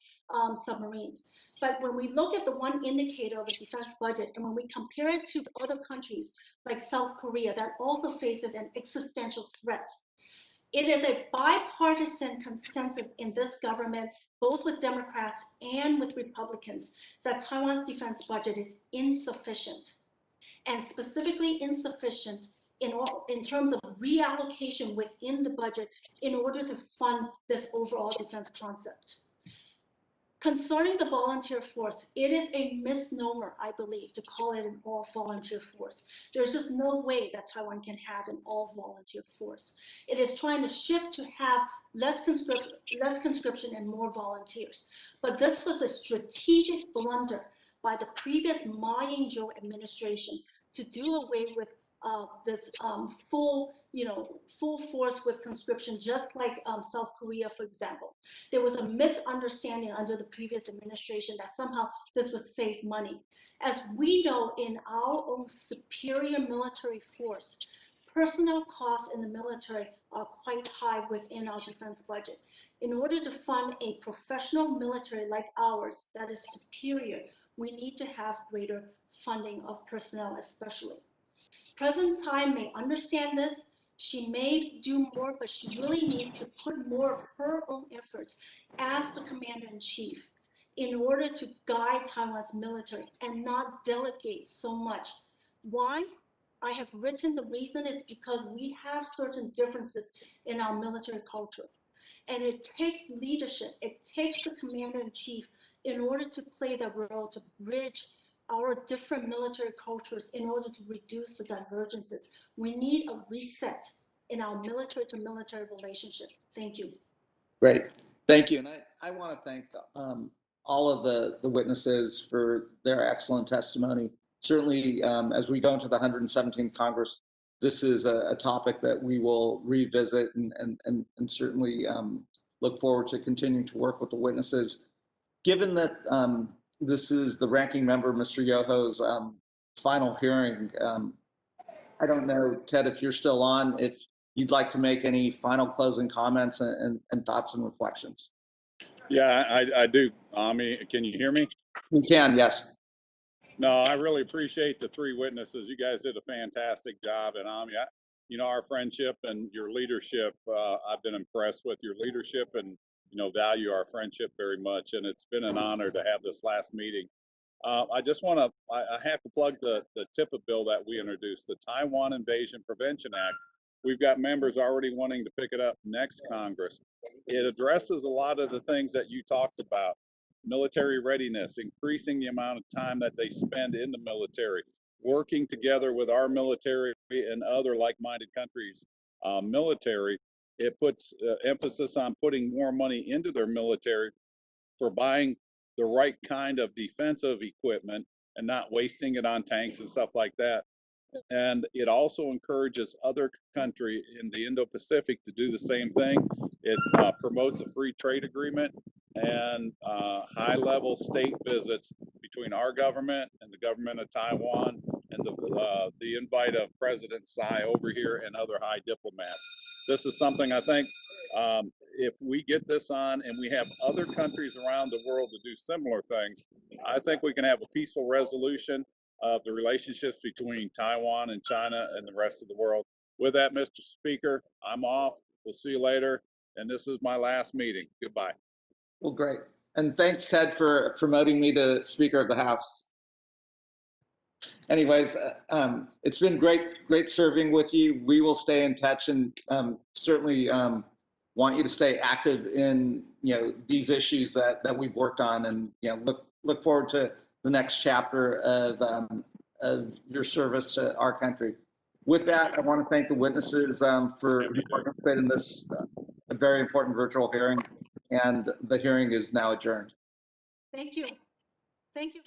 submarines. But when we look at the one indicator of a defense budget, and when we compare it to other countries like South Korea that also faces an existential threat, it is a bipartisan consensus in this government, both with Democrats and with Republicans, that Taiwan's defense budget is insufficient, and specifically insufficient in terms of reallocation within the budget in order to fund this overall defense concept. Concerning the volunteer force, it is a misnomer, I believe, to call it an all-volunteer force. There's just no way that Taiwan can have an all-volunteer force. It is trying to shift to have less conscription and more volunteers. But this was a strategic blunder by the previous Ma Ying-jeou administration to do away with this full force with conscription, just like South Korea, for example. There was a misunderstanding under the previous administration that somehow this would save money. As we know, in our own superior military force, personnel costs in the military are quite high within our defense budget. In order to fund a professional military like ours that is superior, we need to have greater funding of personnel especially. President Tsai may understand this. She may do more, but she really needs to put more of her own efforts as the commander-in-chief in order to guide Taiwan's military and not delegate so much. Why? I have written the reason is because we have certain differences in our military culture. And it takes leadership, it takes the commander-in-chief in order to play the role to bridge our different military cultures in order to reduce the divergences. We need a reset in our military to military relationship. Thank you. Great. Thank you. And I want to thank all of the witnesses for their excellent testimony. Certainly, as we go into the 117th Congress, this is a topic that we will revisit and certainly look forward to continuing to work with the witnesses. Given that this is the ranking member, Mr. Yoho's final hearing, I don't know, Ted, if you're still on, if you'd like to make any final closing comments and thoughts and reflections. Yeah, I do. Ami, can you hear me? You can, yes. No, I really appreciate the three witnesses. You guys did a fantastic job. And Ami, our friendship and your leadership, I've been impressed with your leadership and, value our friendship very much. And it's been an honor to have this last meeting. I just want to, I have to plug the TIPA bill that we introduced, the Taiwan Invasion Prevention Act, We've got members already wanting to pick it up next Congress. It addresses a lot of the things that you talked about. Military readiness, increasing the amount of time that they spend in the military, working together with our military and other like-minded countries' military. It puts emphasis on putting more money into their military for buying the right kind of defensive equipment and not wasting it on tanks and stuff like that. And it also encourages other countries in the Indo-Pacific to do the same thing. It promotes a free trade agreement and high-level state visits between our government and the government of Taiwan, and the invite of President Tsai over here and other high diplomats. This is something I think if we get this on and we have other countries around the world to do similar things, I think we can have a peaceful resolution of the relationships between Taiwan and China and the rest of the world. With that, Mr. Speaker, I'm off. We'll see you later. And this is my last meeting. Goodbye. Well, great. And thanks, Ted, for promoting me to Speaker of the House. Anyways, it's been great serving with you. We will stay in touch, and certainly want you to stay active in these issues that we've worked on, and look forward to the next chapter of your service to our country. With that, I want to thank the witnesses for participating in this a very important virtual hearing, and the hearing is now adjourned. Thank you. Thank you.